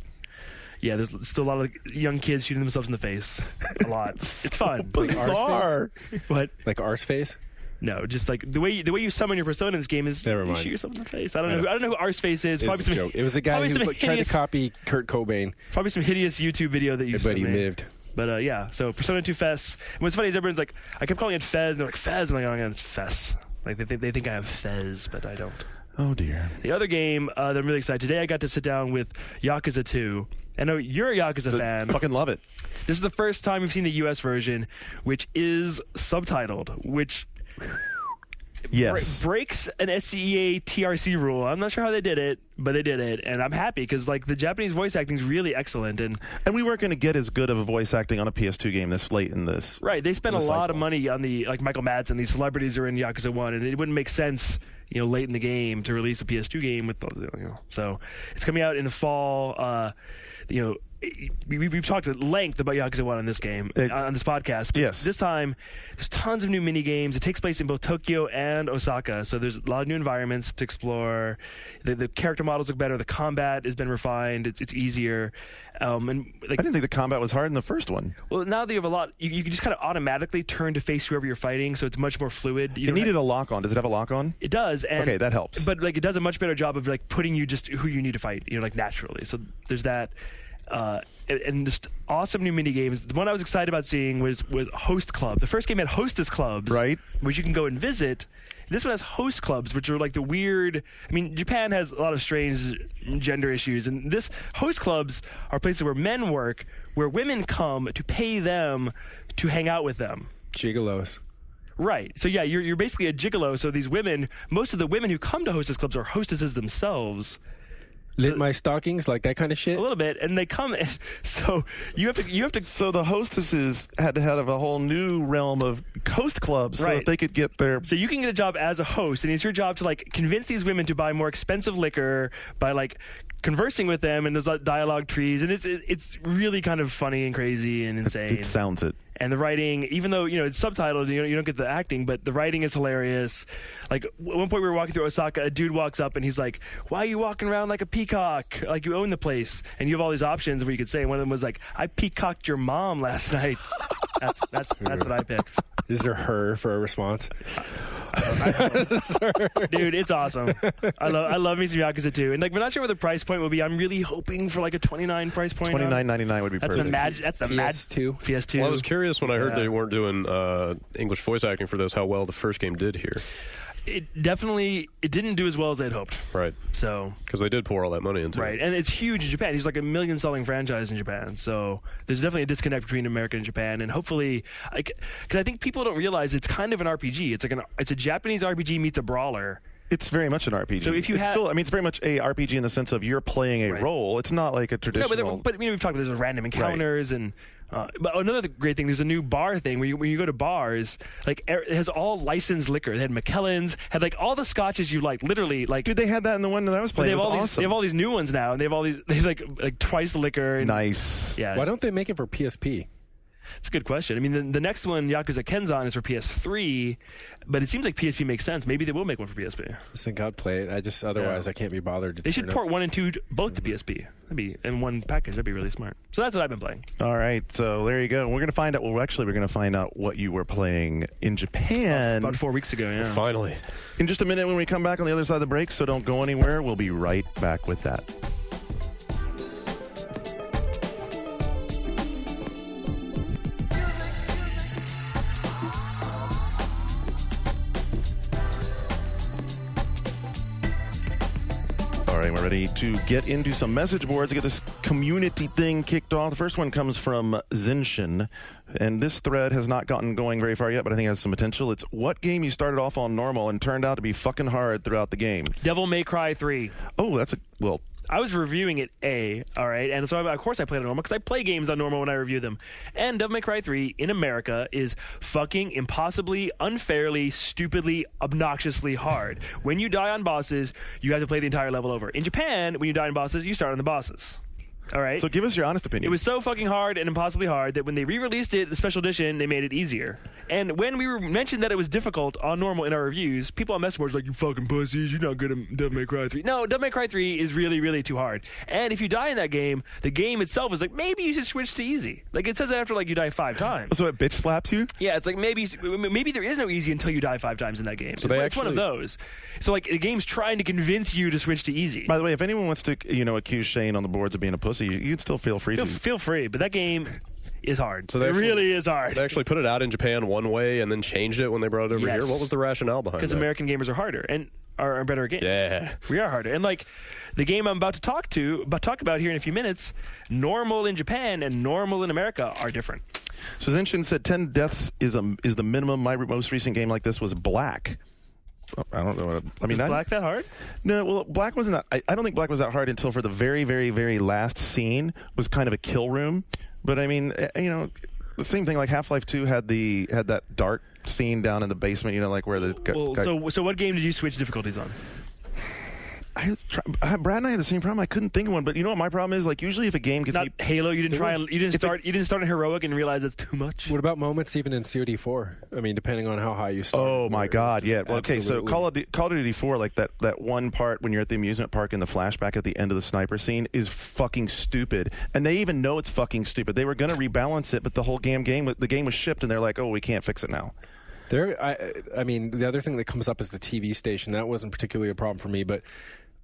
Yeah, there's still a lot of young kids shooting themselves in the face. A lot. It's fun. Bizarre. What? Like Arse face? No, just like the way you summon your persona in this game is you shoot yourself in the face. I don't know who Arseface is. Probably some joke. It was a guy who tried to copy Kurt Cobain. Probably some hideous YouTube video that you. But he lived. But yeah, so Persona 2 FES. And what's funny is everyone's like, I kept calling it Fez, and they're like Fez. I'm like, oh, yeah, it's FES. Like they think I have Fez, but I don't. Oh dear. The other game that I'm really excited today, I got to sit down with Yakuza 2. I know you're a Yakuza fan. Fucking love it. This is the first time we've seen the US version, which is subtitled, which breaks an SCEA TRC rule. I'm not sure how they did it, but they did it, and I'm happy because like the Japanese voice acting is really excellent, and we weren't going to get as good of a voice acting on a PS2 game this late in this. Right, they spent a lot of money on the Michael Madsen. These celebrities are in Yakuza 1, and it wouldn't make sense, late in the game to release a PS2 game with So it's coming out in the fall. We've talked at length about Yakuza 1 on this game, on this podcast. But yes. This time, there's tons of new mini games. It takes place in both Tokyo and Osaka, so there's a lot of new environments to explore. The character models look better. The combat has been refined. It's easier. I didn't think the combat was hard in the first one. Well, now that you have a lot, you can just kind of automatically turn to face whoever you're fighting, so it's much more fluid. It needed a lock on. Does it have a lock on? It does. And, okay, that helps. But it does a much better job of putting you just who you need to fight, naturally. So there's that. And just awesome new mini games. The one I was excited about seeing was Host Club. The first game had Hostess Clubs, right, which you can go and visit. This one has host clubs, which are like the weird. I mean, Japan has a lot of strange gender issues, and this host clubs are places where men work, where women come to pay them to hang out with them. Gigolos. Right. So yeah, you're basically a gigolo. So these women, most of the women who come to hostess clubs are hostesses themselves. Lit my stockings, like that kind of shit. A little bit, and they come. So you have to. So the hostesses had to have a whole new realm of host clubs, so right, that they could get their. So you can get a job as a host, and it's your job to convince these women to buy more expensive liquor by conversing with them, and there's dialogue trees, and it's really kind of funny and crazy and insane. It sounds it. And the writing, even though it's subtitled, you don't get the acting, but the writing is hilarious. Like at one point we were walking through Osaka, a dude walks up and he's like, "Why are you walking around like a peacock? Like you own the place." And you have all these options where you could say. One of them was like, "I peacocked your mom last night." That's what I picked. Is there her for a response? Dude, it's awesome. I love me some Yakuza 2. And like, we're not sure what the price point will be. I'm really hoping for like a $29 price point. $29.99 would be That's perfect. That's the PS2. PS2. Well, I was curious when I heard they weren't doing English voice acting for this, how well the first game did here. It didn't do as well as I'd hoped. Right. So because they did pour all that money into it. right, and it's huge in Japan. He's like a million selling franchise in Japan. So there's definitely a disconnect between America and Japan, and hopefully, because I think people don't realize it's kind of an RPG. It's a Japanese RPG meets a brawler. It's very much an RPG. So if you it's had- still, I mean, it's very much a RPG in the sense of you're playing a Right. role. It's not like a traditional. No, but we've talked about there's random encounters and. But another great thing, there's a new bar thing where when you go to bars, like it has all licensed liquor. They had Macallan's, had like all the scotches you like, literally like. Dude, they had that in the one that I was They playing. It have was all awesome. they have all these new ones now, and they have like twice the liquor. And, Nice. Yeah. Why don't they make it for PSP? It's a good question. I mean, the next one, Yakuza Kenzan, is for PS3, but it seems like PSP makes sense. Maybe they will make one for PSP. I just think I'd play it. Otherwise I can't be bothered to They should turn port 1 and 2 both to PSP. That'd be in one package. That'd be really smart. So that's what I've been playing. All right, so there you go. We're gonna find out. Well, actually, we're gonna find out what you were playing in Japan About 4 weeks ago. Yeah. Finally. in just a minute when we come back on the other side of the break. So don't go anywhere. We'll be right back with that. All right, we're ready to get into some message boards to get this community thing kicked off. The first one comes from Zinshin, and this thread has not gotten going very far yet, but I think it has some potential. It's what game you started off on normal and turned out to be fucking hard throughout the game. Devil May Cry 3. Oh, that's well. I was reviewing it all right, and so of course I played it on normal because I play games on normal when I review them. And Devil May Cry 3 in America is fucking impossibly, unfairly, stupidly, obnoxiously hard. When you die on bosses, you have to play the entire level over. In Japan, when you die on bosses, you start on the bosses. All right. So give us your honest opinion. It was so fucking hard and impossibly hard that when they re-released it, the special edition, they made it easier. And when we mentioned that it was difficult on normal in our reviews, people on message boards were like, you fucking pussies, you're not good at Devil May Cry 3. No, Devil May Cry 3 is really, really too hard. And if you die in that game, the game itself is like, maybe you should switch to easy. Like, it says that after, like, you die 5 times. So it bitch slaps you? Yeah, it's like maybe there is no easy until you die 5 times in that game. So It's one of those. So, like, the game's trying to convince you to switch to easy. By the way, if anyone wants to, accuse Shane on the boards of being a pussy, you can still feel free to. Feel free, but that game is hard. So it really is hard. They actually put it out in Japan one way and then changed it when they brought it over Yes. here. What was the rationale behind that? Because American gamers are harder and are better at games. Yeah. We are harder. And like the game I'm about to talk about here in a few minutes, normal in Japan and normal in America are different. So Zinshin said 10 deaths is the minimum. My most recent game like this was Black. I don't know. Is Black that hard? No, well, Black wasn't that. I don't think Black was that hard until for the very, very, very last scene was kind of a kill room. But I mean, the same thing. Like Half-Life 2 had that dark scene down in the basement. Like where the guy, So what game did you switch difficulties on? Brad and I had the same problem. I couldn't think of one, but you know what my problem is? Like usually if a game gets Not me, Halo. You didn't start in heroic and realize that's too much. What about moments even in COD4? I mean, depending on how high you start. oh my God, yeah. Well, okay, so Call of Duty 4, like that one part when you're at the amusement park in the flashback at the end of the sniper scene is fucking stupid, and they even know it's fucking stupid. They were gonna rebalance it, but the whole game was shipped, and they're like, oh, we can't fix it now. I mean, the other thing that comes up is the TV station. That wasn't particularly a problem for me, but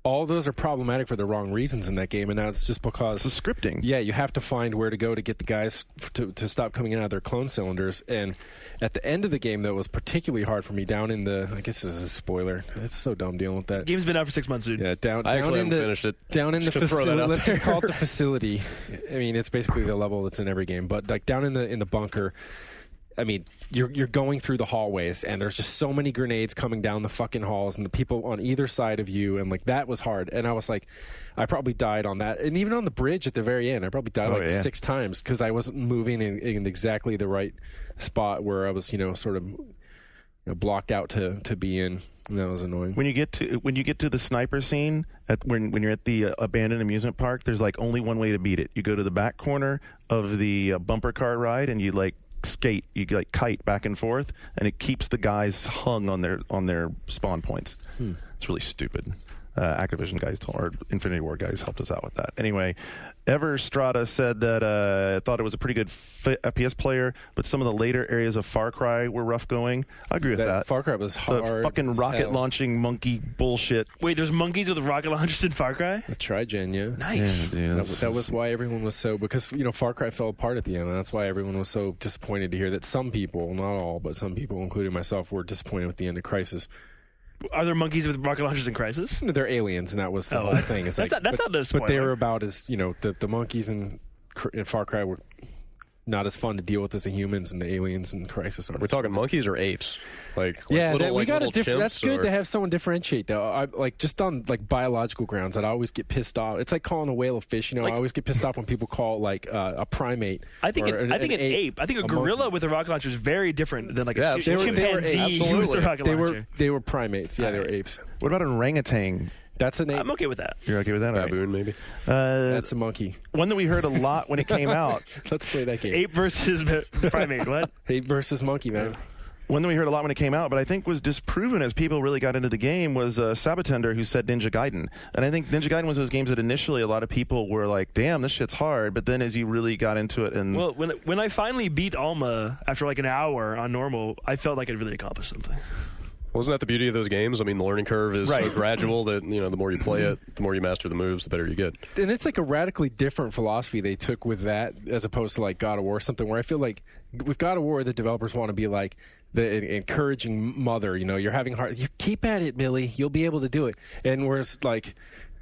all those are problematic for the wrong reasons in that game, and that's just because It's the scripting. Yeah, you have to find where to go to get the guys to stop coming in out of their clone cylinders. And at the end of the game, that was particularly hard for me. Down in the, I guess this is a spoiler. It's so dumb dealing with that. Game's been out for 6 months, dude. Yeah, down I in actually the haven't finished it. down in the Just gonna throw that facility. out Let's there. just call it the facility. I mean, it's basically the level that's in every game. But like down in the bunker, I mean, you're going through the hallways, and there's just so many grenades coming down the fucking halls, and the people on either side of you, and like that was hard. And I was like, I probably died on that, and even on the bridge at the very end, I probably died 6 times because I wasn't moving in exactly the right spot where I was, sort of blocked out to be in. And that was annoying. When you get to the sniper scene when you're at the abandoned amusement park, there's like only one way to beat it. You go to the back corner of the bumper car ride, and you like skate, you like kite back and forth, and it keeps the guys hung on their spawn points. It's really stupid. Activision guys or Infinity Ward guys helped us out with that. Anyway, Everstrada said that thought it was a pretty good FPS player, but some of the later areas of Far Cry were rough going. I agree with that. Far Cry was hard. The fucking rocket launching monkey bullshit. Wait, there's monkeys with rocket launchers in Far Cry? The Tri-Gen, yeah. Nice. Yeah, dude, That was why everyone was so, because, Far Cry fell apart at the end, and that's why everyone was so disappointed to hear that some people, not all, but some people, including myself, were disappointed with the end of Crisis. Are there monkeys with rocket launchers in Crisis? They're aliens, and that was the whole thing. It's that's not the spoiler. But they were about as, the monkeys in Far Cry were not as fun to deal with as the humans and the aliens in Crisis are. We're talking monkeys or apes? Little That's good chimps, to have someone differentiate, though. Just on biological grounds, I'd always get pissed off. It's like calling a whale a fish. I always get pissed off when people call a primate. I think an ape. I think a gorilla monkey with a rocket launcher is very different than a chimpanzee they were with a rocket launcher. They were primates. Yeah, they were apes. What about an orangutan? That's an ape. I'm okay with that. You're okay with that? baboon, maybe. That's a monkey. One that we heard a lot when it came out. Let's play that game. Ape versus primate. What? Ape versus monkey, man. One that we heard a lot when it came out, but I think was disproven as people really got into the game was Sabatender, who said Ninja Gaiden. And I think Ninja Gaiden was those games that initially a lot of people were like, damn, this shit's hard. But then as you really got into it and... Well, when I finally beat Alma after an hour on normal, I felt like I'd really accomplished something. Wasn't that the beauty of those games? I mean, the learning curve is so gradual that, the more you play it, the more you master the moves, the better you get. And it's like a radically different philosophy they took with that as opposed to God of War, something where I feel like with God of War, the developers want to be like the encouraging mother. You're having hard. You keep at it, Billy. You'll be able to do it. And whereas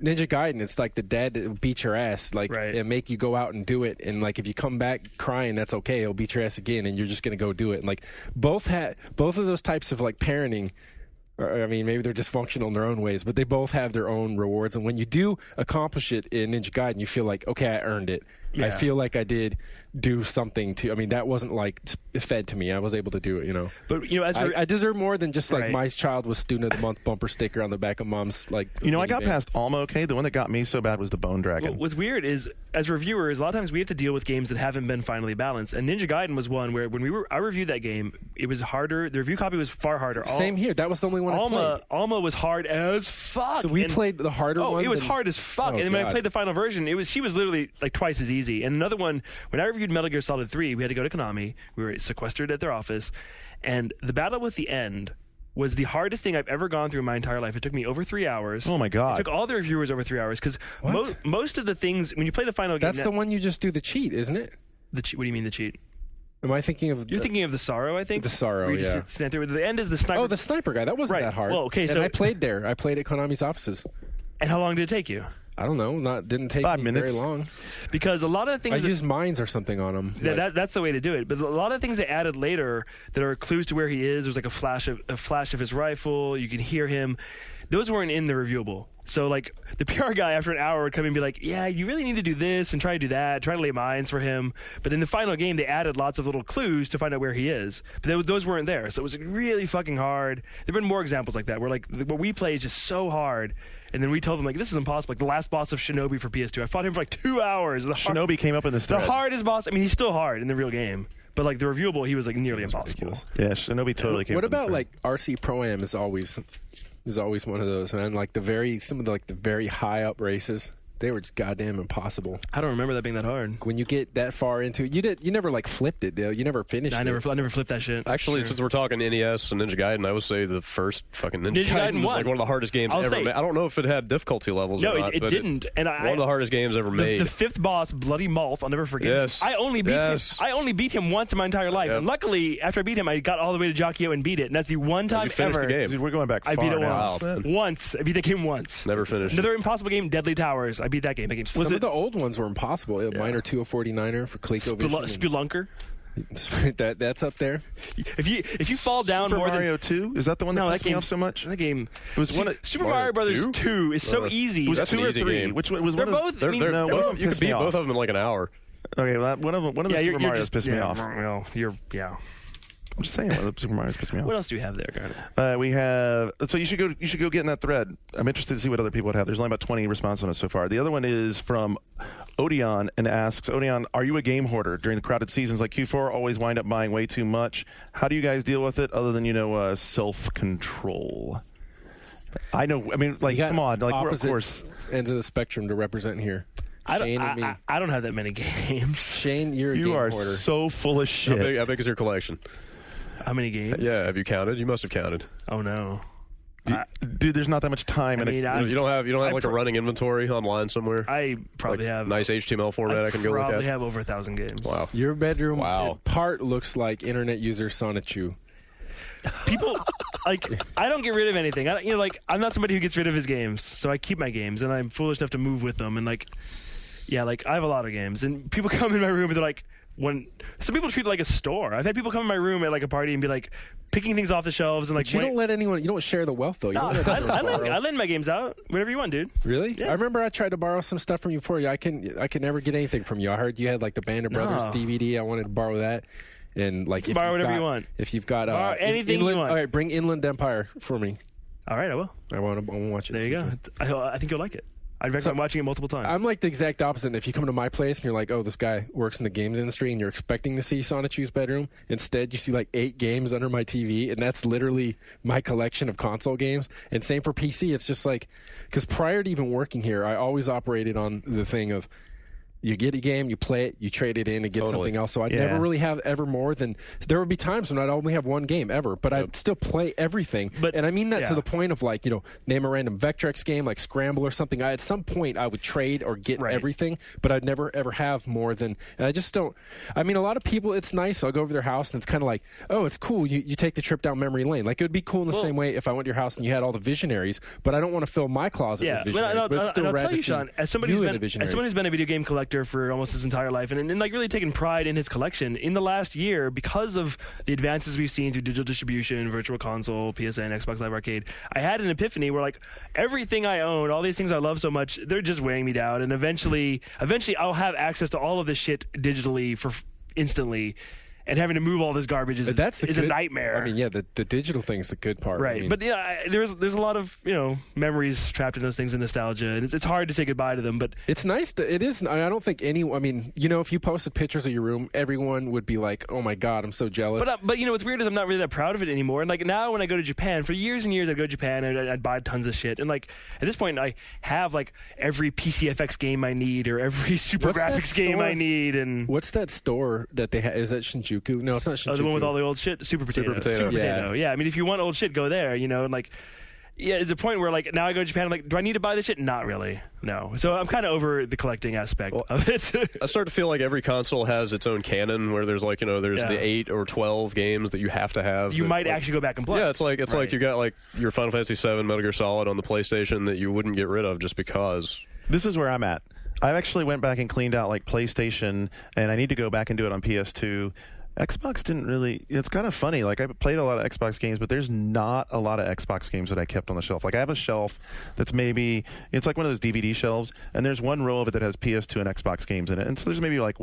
Ninja Gaiden, it's like the dad that will beat your ass, and make you go out and do it. And if you come back crying, that's okay. He'll beat your ass again, and you're just gonna go do it. And both of those types of parenting. I mean, maybe they're dysfunctional in their own ways, but they both have their own rewards. And when you do accomplish it in Ninja Gaiden, you feel like, okay, I earned it. Yeah. I feel like I did do something to. I mean, that wasn't fed to me. I was able to do it. But I deserve more than just my child was student of the month bumper sticker on the back of mom's I got past Alma. Okay, the one that got me so bad was the Bone Dragon. Well, what's weird is as reviewers, a lot of times we have to deal with games that haven't been finally balanced. And Ninja Gaiden was one where when I reviewed that game, it was harder. The review copy was far harder. Same here. That was the only one I played. Alma was hard as fuck. So we played the harder one. Oh, it was hard as fuck. And then when I played the final version, she was literally twice as easy. And another one, when I reviewed Metal Gear Solid 3, we had to go to Konami. We were sequestered at their office. And the battle with the end was the hardest thing I've ever gone through in my entire life. It took me over 3 hours. Oh, my God. It took all the reviewers over 3 hours. Because most of the things, when you play the final game... That's the one you just do the cheat, isn't it? What do you mean the cheat? Am I thinking of... You're thinking of the Sorrow, I think? The Sorrow, you just stand there. The end is the sniper. Oh, the sniper guy. That wasn't that hard. Well, okay, and I played there. I played at Konami's offices. And how long did it take you? I don't know. Didn't take 5 me minutes. very long. Because a lot of the things... I used mines or something on him. That's the way to do it. But a lot of things they added later that are clues to where he is. There's a flash of his rifle. You can hear him. Those weren't in the reviewable. So the PR guy after an hour would come and be like, yeah, you really need to do this and try to do that, try to lay mines for him. But in the final game, they added lots of little clues to find out where he is. But those weren't there. So it was really fucking hard. There have been more examples like that where what we play is just so hard. And then we told them, this is impossible. The last boss of Shinobi for PS2, I fought him for 2 hours. Shinobi came up in this thread. The hardest boss. I mean, he's still hard in the real game. But the reviewable, he was nearly impossible. Ridiculous. Yeah, Shinobi totally came up in this thread. What about RC Pro-Am is always one of those, man. Some of the very high up races, they were just goddamn impossible. I don't remember that being that hard. When you get that far into it, you never flipped it, though. You never finished it. I never flipped that shit. Actually, since we're talking NES and Ninja Gaiden, I would say the first fucking Ninja Gaiden was one of the hardest games ever made. I don't know if it had difficulty levels or not. No, it didn't. And one of the hardest games ever made. The fifth boss, Bloody Malth, I'll never forget. Yes. I only beat him once in my entire life. Yep. And luckily, after I beat him, I got all the way to Jokio and beat it. And that's the one time finished ever. The game. Dude, we're going back far I beat it now. once. I beat that game once. Never finished. Another impossible game, Deadly Towers. I beat that game. That game's Some of the old ones were impossible. Miner 249er for ColecoVision. Spelunker. That's up there. If you fall down Super more Mario than 2? Is that the one that pissed me off so much? That game. It was Super Mario Brothers 2 is so easy. It was That's 2 an or easy 3? game. Which one was They're one of both. them? You could beat both of them in an hour. Okay, well, one of the Super Marios pissed me off. Well, I'm just saying, one of the Super Marios pissed me off. What else do you have there, Garnet? We have. So you should go get in that thread. I'm interested to see what other people would have. There's only about 20 responses on it so far. The other one is from Odeon and asks, Odeon, are you a game hoarder during the crowded seasons like Q4? Always wind up buying way too much. How do you guys deal with it, other than self-control? I know. I mean, like, You got come on. Like, we're, of opposite course. ends of the spectrum to represent here. I Shane and me. don't have that many games. Shane, you're a You game are hoarder. so full of shit. How big is your collection? How many games? Yeah, have you counted? You must have counted. Oh no. Dude, there's not that much time. I mean, You don't have like a running inventory online somewhere? I probably like have nice HTML format I can go look at? probably have over 1,000 games. Wow. Your bedroom Wow. part looks like internet user Sonichu. People like I don't get rid of anything. I'm not somebody who gets rid of his games, so I keep my games, and I'm foolish enough to move with them. And I have a lot of games, and people come in my room and they're like, some people treat it like a store. I've had people come in my room at like a party and be like picking things off the shelves and like. But you don't let anyone. You don't share the wealth though. You don't let anyone borrow. I lend my games out. Whatever you want, dude. Really? Yeah. I remember I tried to borrow some stuff from you before. I can never get anything from you. I heard you had like the Band of Brothers DVD. I wanted to borrow that. And like, Borrow whatever you want. If you've got Borrow anything you want. All right, bring Inland Empire for me. All right, I will. I want to watch it. There you go. I think you'll like it. I'd recommend watching it multiple times. I'm like the exact opposite. If you come to my place and you're like, oh, this guy works in the games industry, and you're expecting to see Sonichu's bedroom, instead you see like 8 games under my TV, and that's literally my collection of console games. And same for PC. It's just like, because prior to even working here, I always operated on the thing of, you get a game, you play it, you trade it in and get something else. So I'd never really have ever more than... There would be times when I'd only have one game ever, but I'd still play everything. And I mean that to the point of like, name a random Vectrex game like Scramble or something. At some point I would trade or get everything, but I'd never ever have more than... And I just don't... I mean, a lot of people, it's nice. I'll go over to their house and it's kind of like, oh, it's cool. You take the trip down memory lane. Like, it would be cool in the same way if I went to your house and you had all the Visionaries, but I don't want to fill my closet with Visionaries. But it's still I'll rad tell to you, see Sean, as somebody who's been a video game collector for almost his entire life and like really taken pride in his collection, in the last year, because of the advances we've seen through digital distribution, Virtual Console, PSN, Xbox Live Arcade, I had an epiphany where like everything I own, all these things I love so much, they're just weighing me down, and eventually I'll have access to all of this shit digitally for instantly. And having to move all this garbage is a nightmare. I mean, yeah, the digital thing's the good part. Right. I mean, But there's a lot of, memories trapped in those things and nostalgia. And it's hard to say goodbye to them. But it's nice. It is. I don't think I mean, if you posted pictures of your room, everyone would be like, oh my God, I'm so jealous. But what's weird is I'm not really that proud of it anymore. And like now when I go to Japan, for years and years I'd go to Japan and I'd buy tons of shit. And like at this point I have like every PCFX game I need or every Super Graphics game I need. And what's that store that they have? Is that Shinjuku? No, it's not Shinjuku. Oh, the one with all the old shit? Super Potato. Yeah, I mean, if you want old shit, go there, and like, yeah, it's a point where like now I go to Japan, I'm like, do I need to buy this shit? Not really, no. So I'm kind of over the collecting aspect of it. I start to feel like every console has its own canon, where there's like there's the 8 or 12 games that you have to have. You might actually go back and play. Yeah, it's like you got like your Final Fantasy VII, Metal Gear Solid on the PlayStation that you wouldn't get rid of just because. This is where I'm at. I actually went back and cleaned out like PlayStation, and I need to go back and do it on PS2. Xbox didn't really... It's kind of funny. Like, I played a lot of Xbox games, but there's not a lot of Xbox games that I kept on the shelf. Like, I have a shelf that's maybe... It's like one of those DVD shelves, and there's one row of it that has PS2 and Xbox games in it. And so there's maybe, like,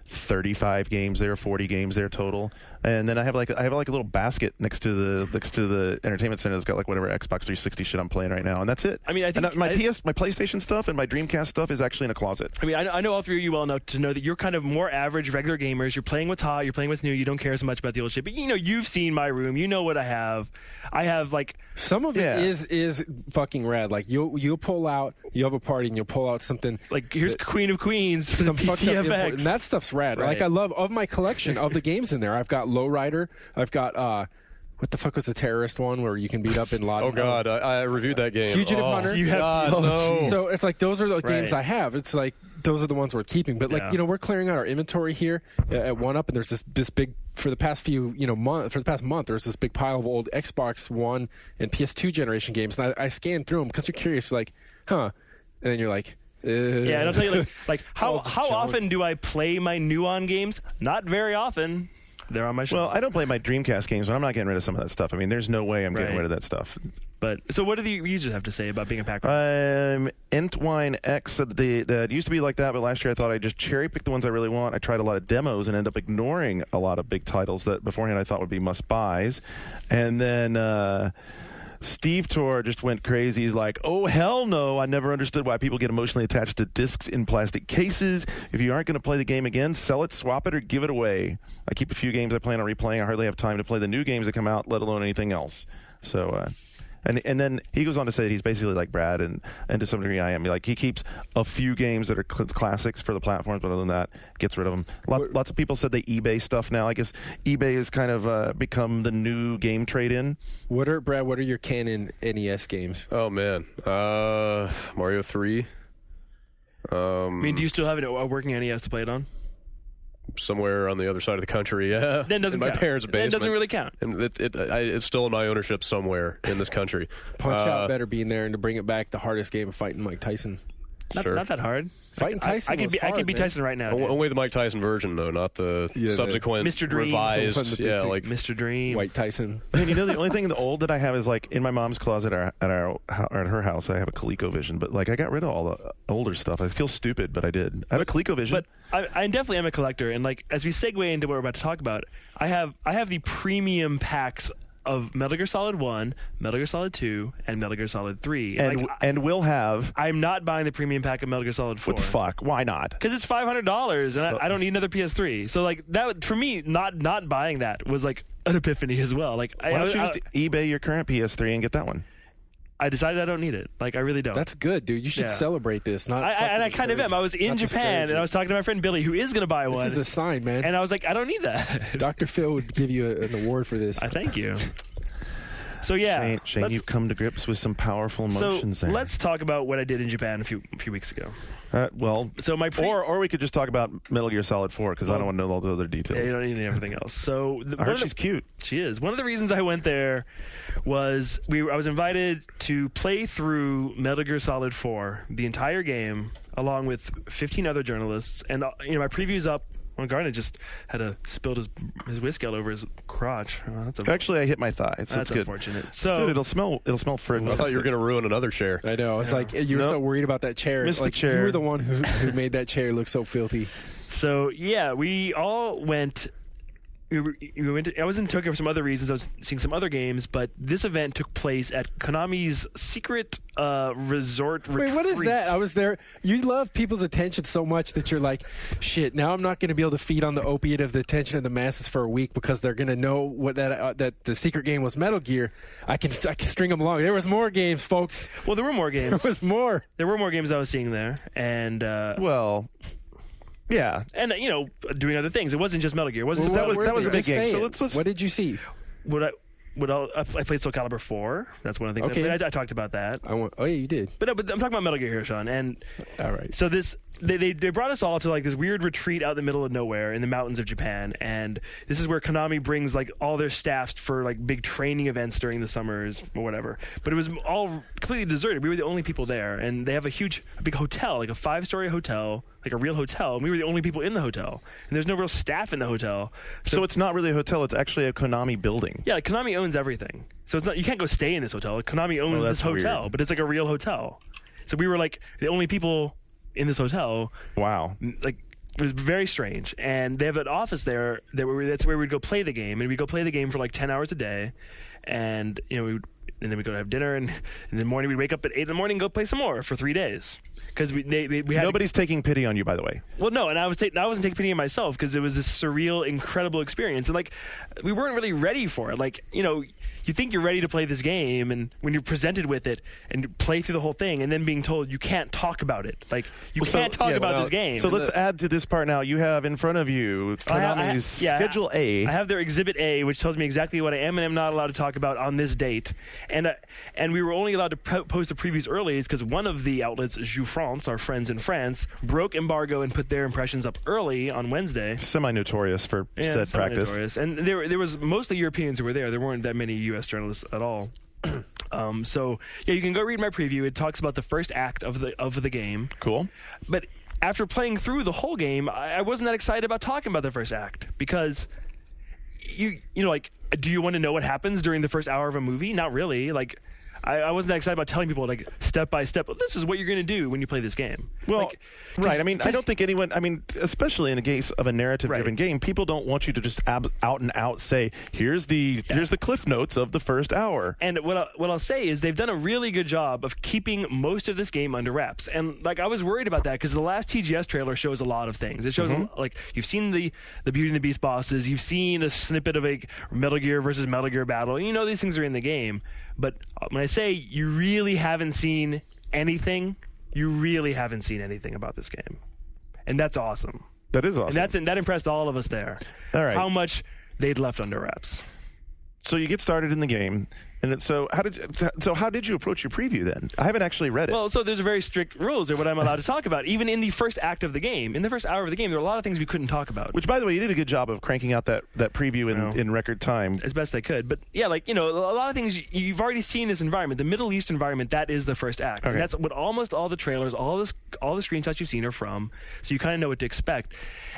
35 games there, 40 games there total. And then I have like a little basket next to the entertainment center that's got like whatever Xbox 360 shit I'm playing right now, and that's it. I mean, I think my PlayStation stuff and my Dreamcast stuff is actually in a closet. I mean, I know all three of you well enough to know that you're kind of more average regular gamers. You're playing what's hot, you're playing what's new, you don't care so much about the old shit. But you've seen my room, you know what I have. I have like some of it is fucking rad. Like you'll pull out, you have a party and you'll pull out something like here's Queen of Queens for the PCFX, and that stuff's rad. Right. Like I love of my collection of the games in there. I've got Lowrider. I've got what the fuck was the terrorist one where you can beat up in Lottie? Oh God, I reviewed that game. Fugitive Hunter. You have no. So it's like those are the games I have. It's like those are the ones we're keeping. But like we're clearing out our inventory here at One Up, and there's this big for the past month. There's this big pile of old Xbox One and PS2 generation games, and I scanned through them because you're curious, like, huh? And then you're like. Yeah, and I'll tell you, like how often do I play my Nuon games? Not very often. They're on my shelf. Well, I don't play my Dreamcast games, but I'm not getting rid of some of that stuff. I mean, there's no way I'm getting rid of that stuff. But so, what do the users have to say about being a pack? Entwine X said that used to be like that, but last year I thought I'd just cherry pick the ones I really want. I tried a lot of demos and ended up ignoring a lot of big titles that beforehand I thought would be must buys, and then. Steve Tor just went crazy. He's like, oh, hell no. I never understood why people get emotionally attached to discs in plastic cases. If you aren't going to play the game again, sell it, swap it, or give it away. I keep a few games I plan on replaying. I hardly have time to play the new games that come out, let alone anything else. So And then he goes on to say that he's basically like Brad, and to some degree I am. Like, he keeps a few games that are classics for the platforms, but other than that, gets rid of them. Lots of people said they eBay stuff now. I guess eBay has kind of become the new game trade-in. What are your canon NES games? Oh man, Mario 3. I mean, do you still have a working NES to play it on? Somewhere on the other side of the country, yeah. Then doesn't in my count. parents' basement. It doesn't really count. And it's still in my ownership somewhere in this country. Punch Out better being there, and to bring it back, the hardest game of fighting Mike Tyson. Not that hard. Fighting Tyson I could beat Tyson right now. Only the Mike Tyson version, though, not the subsequent Mr. Dream. revised. Yeah, like Mr. Dream. White Tyson. And the only thing the old that I have is like in my mom's closet at her house. I have a ColecoVision, but like I got rid of all the older stuff. I feel stupid, but I did. I have a ColecoVision. But I definitely am a collector, and like as we segue into what we're about to talk about, I have the premium packs of Metal Gear Solid 1, Metal Gear Solid 2, and Metal Gear Solid 3. And we'll have... I'm not buying the premium pack of Metal Gear Solid 4. What the fuck? Why not? Because it's $500, and I don't need another PS3. So, like, that for me, not buying that was, like, an epiphany as well. Like, why don't you just eBay your current PS3 and get that one? I decided I don't need it. Like, I really don't. That's good, dude. You should celebrate this. I kind of am. I was in Japan, and I was talking to my friend Billy, who is going to buy one. This is a sign, man. And I was like, I don't need that. Dr. Phil would give you an award for this. I thank you. So yeah, Shane, you've come to grips with some powerful emotions. So let's talk about what I did in Japan a few weeks ago. Or we could just talk about Metal Gear Solid 4 because I don't want to know all the other details. Yeah, you don't need everything else. So I heard she's cute. She is. One of the reasons I went there was I was invited to play through Metal Gear Solid 4, the entire game, along with 15 other journalists, and my preview's up. Well, Garnet just had spilled his whiskey all over his crotch. Actually, I hit my thigh. That's good. Unfortunate. So good. It'll smell fragrant. I thought you were going to ruin another chair. I know. I was like, you were so worried about that chair. Missed like, the chair. You were the one who made that chair look so filthy. So yeah, we all went. We went I was in Tokyo for some other reasons. I was seeing some other games, but this event took place at Konami's secret resort retreat. Wait, what is that? I was there. You love people's attention so much that you're like, shit, now I'm not going to be able to feed on the opiate of the attention of the masses for a week because they're going to know what that the secret game was Metal Gear. I can string them along. There was more games, folks. Well, there were more games. There was more. There were more games I was seeing there. And, yeah, and doing other things. It wasn't just Metal Gear. It wasn't. That was a big game. So let's. What did you see? I played Soul Calibur 4. That's one of the things. Okay. I talked about that. Oh yeah, you did. But I'm talking about Metal Gear here, Sean. And all right. So they brought us all to like this weird retreat out in the middle of nowhere in the mountains of Japan, and this is where Konami brings like all their staffs for like big training events during the summers or whatever. But it was all completely deserted. We were the only people there, and they have a big hotel, like a 5-story hotel, like a real hotel, and we were the only people in the hotel. And there's no real staff in the hotel. So it's not really a hotel, it's actually a Konami building. Yeah, like Konami owns everything. So it's not, you can't go stay in this hotel. Like, Konami owns this hotel, but it's like a real hotel. So we were like the only people in this hotel. Wow. Like, it was very strange. And they have an office there that's where we'd go play the game, and we'd go play the game for like 10 hours a day. And and then we'd go to have dinner, and in the morning we'd wake up at 8 in the morning and go play some more for 3 days. Because we had nobody's taking pity on you, by the way. Well, no, and I wasn't taking pity on myself because it was this surreal, incredible experience, and like we weren't really ready for it. Like you think you're ready to play this game, and when you're presented with it and you play through the whole thing, and then being told you can't talk about it, like you can't talk about this game. So let's add to this part now. You have in front of you Konami's Schedule A. I have their Exhibit A, which tells me exactly what I am and am not allowed to talk about on this date, and we were only allowed to post the previews early because one of the outlets, Jeux France, our friends in France, broke embargo and put their impressions up early on Wednesday. Semi-notorious for said practice. And there was mostly Europeans who were there. There weren't that many U.S. journalists at all. So yeah, you can go read my preview. It talks about the first act of the game. Cool. But after playing through the whole game, I wasn't that excited about talking about the first act because you like, do you want to know what happens during the first hour of a movie? Not really. Like, I wasn't that excited about telling people like step by step. This is what you're going to do when you play this game. Well, right. I mean, I don't think anyone. I mean, especially in a case of a narrative-driven game, people don't want you to just out and out say, "Here's the cliff notes of the first hour." And what I'll say is they've done a really good job of keeping most of this game under wraps. And like I was worried about that because the last TGS trailer shows a lot of things. It shows like you've seen the Beauty and the Beast bosses, you've seen a snippet of a Metal Gear versus Metal Gear battle. You know these things are in the game. But when I say you really haven't seen anything, you really haven't seen anything about this game. And that's awesome. That is awesome. And that impressed all of us there. All right. How much they'd left under wraps. So you get started in the game, and so how did you approach your preview then? I haven't actually read it. Well, so there's very strict rules of what I'm allowed to talk about. Even in the first act of the game, in the first hour of the game, there are a lot of things we couldn't talk about. Which, by the way, you did a good job of cranking out that preview in record time. As best I could. But yeah, like, a lot of things, you've already seen this environment. The Middle East environment, that is the first act. Okay. And that's what almost all the trailers, all the screenshots you've seen are from. So you kind of know what to expect.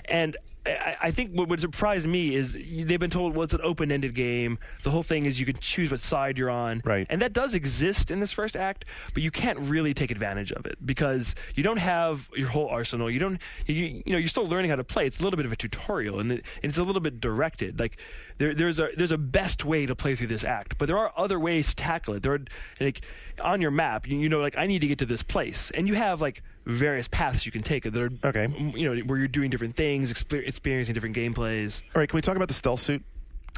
And I think what would surprise me is they've been told, well, it's an open-ended game. The whole thing is you can choose what side you're on. Right. And that does exist in this first act, but you can't really take advantage of it because you don't have your whole arsenal. You're still learning how to play. It's a little bit of a tutorial, and it's a little bit directed. Like there's a best way to play through this act, but there are other ways to tackle it. There are, like, on your map, like, I need to get to this place, and you have like various paths you can take that are okay. Where you're doing different things, experiencing different gameplays. All right, can we talk about the stealth suit?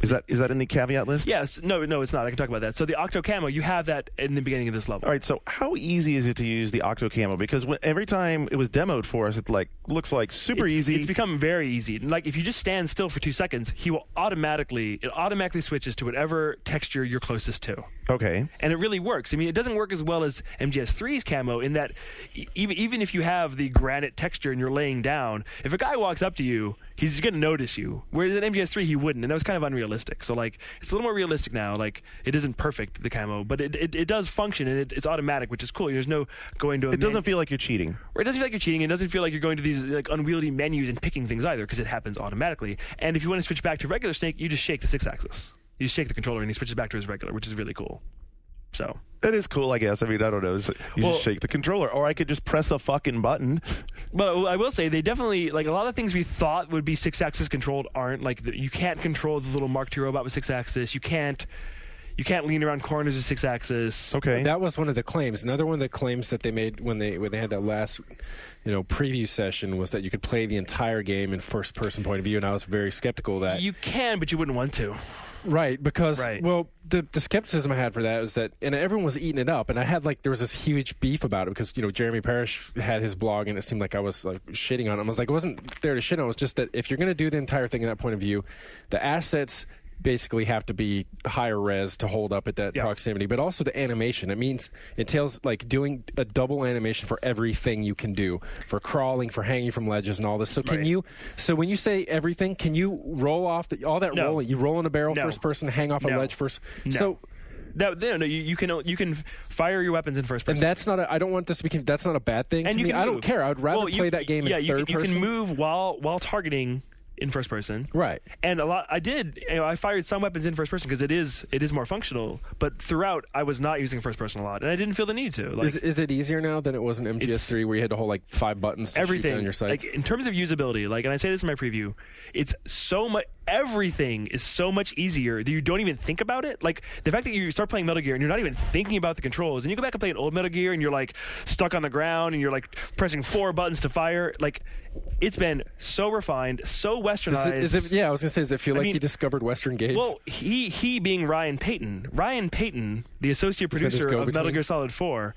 Is that in the caveat list? Yes. No, it's not. I can talk about that. So the Octo Camo, you have that in the beginning of this level. All right, so how easy is it to use the Octo Camo? Because every time it was demoed for us, it looks like super easy. It's become very easy. Like, if you just stand still for 2 seconds, it automatically switches to whatever texture you're closest to. Okay. And it really works. I mean, it doesn't work as well as MGS3's camo in that even if you have the granite texture and you're laying down, if a guy walks up to you, he's going to notice you. Whereas in MGS3, he wouldn't, and that was kind of unrealistic. So, like, it's a little more realistic now. Like, it isn't perfect, the camo, but it does function, and it's automatic, which is cool. There's no going to a It doesn't feel like you're cheating. Or it doesn't feel like you're cheating. It doesn't feel like you're going to these like unwieldy menus and picking things either, because it happens automatically. And if you want to switch back to regular Snake, you just shake the 6-axis. You just shake the controller, and he switches back to his regular, which is really cool. So that is cool, I guess. I mean, I don't know. You just shake the controller, or I could just press a fucking button. But I will say they definitely, like, a lot of things we thought would be 6-axis controlled aren't. Like, you can't control the little Mark II robot with 6-axis. You can't lean around corners with 6-axis. Okay, that was one of the claims. Another one of the claims that they made when they had that last preview session was that you could play the entire game in first-person point of view, and I was very skeptical of that. You can, but you wouldn't want to. Right, because, well, the skepticism I had for that is that, and everyone was eating it up, and there was this huge beef about it because, Jeremy Parrish had his blog, and it seemed like I was, like, shitting on him. I was like, I wasn't there to shit on him. It was just that if you're going to do the entire thing in that point of view, the assets basically have to be higher res to hold up at that proximity, but also the animation. It entails like doing a double animation for everything you can do, for crawling, for hanging from ledges and all this. So so when you say everything, can you roll off all that rolling? You roll in a barrel first person, hang off a ledge first. No. So you can fire your weapons in first person. And that's not I don't want this to be, that's not a bad thing to me. I don't care. I would rather play that game in third person. You can move while targeting in first person, right? And I fired some weapons in first person because it is more functional. But throughout, I was not using first person a lot, and I didn't feel the need to. Like, is it easier now than it was in MGS3, where you had to hold like 5 buttons to shoot down your sights? Like, in terms of usability, like, and I say this in my preview, it's so much. Everything is so much easier that you don't even think about it. Like, the fact that you start playing Metal Gear and you're not even thinking about the controls, and you go back and play an old Metal Gear and you're like stuck on the ground and you're like pressing 4 buttons to fire. Like, it's been so refined, so westernized. I was gonna say, does it feel like he discovered Western games? Well, he being Ryan Payton, the associate producer of Metal Gear Solid 4,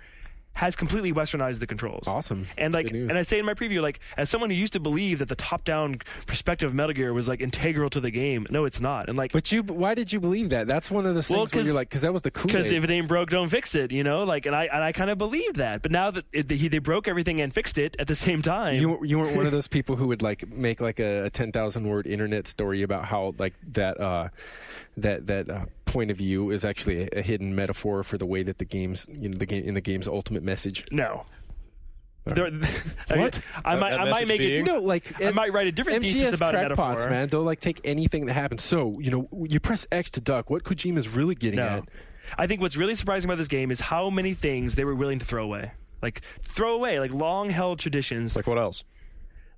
has completely westernized the controls. Awesome. And that's and I say in my preview, like, as someone who used to believe that the top-down perspective of Metal Gear was like integral to the game, no, it's not. And like, but why did you believe that? That's one of those things where you're like, because that was the Kool-Aid. Because if it ain't broke, don't fix it. Like, and I kind of believed that. But now that they broke everything and fixed it at the same time, you weren't one of those people who would like make like a 10,000-word internet story about how like that point of view is actually a hidden metaphor for the way that the game's in the game's ultimate message. No. What? I might make it. I might write a different thesis about a metaphor. MGS crackpots, man. They'll like take anything that happens. So you press X to duck. What Kojima's really getting at? I think what's really surprising about this game is how many things they were willing to throw away. Like long-held traditions. Like what else?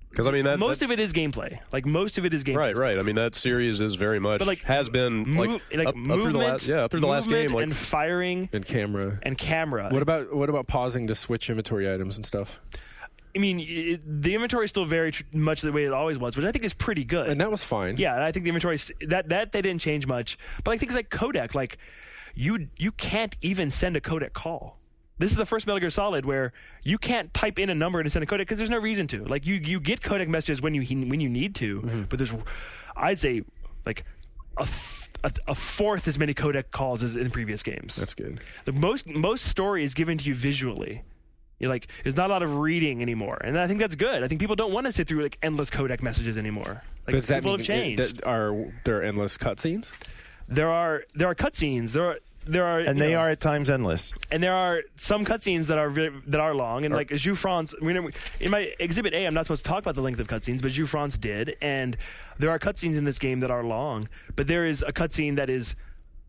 Because I mean, most of it is gameplay. Like, most of it is gameplay. Right. I mean, that series is very much has been up through the last game, like, and firing and camera. What about pausing to switch inventory items and stuff? I mean, the inventory is still very much the way it always was, which I think is pretty good. And that was fine. Yeah, and I think the inventory that they didn't change much. But like things like codec, like you can't even send a codec call. This is the first Metal Gear Solid where you can't type in a number and send a codec because there's no reason to. Like you get codec messages when you need to, but there's, I'd say, like a fourth as many codec calls as in previous games. That's good. The most story is given to you visually. There's not a lot of reading anymore, and I think that's good. I think people don't want to sit through like endless codec messages anymore. Like, Does that people mean have changed. Are there endless cutscenes? There are cutscenes. There are, and they are at times endless. And there are some cutscenes that are long. And like Jules France, in my Exhibit A, I'm not supposed to talk about the length of cutscenes, but Jules France did. And there are cutscenes in this game that are long. But there is a cutscene that is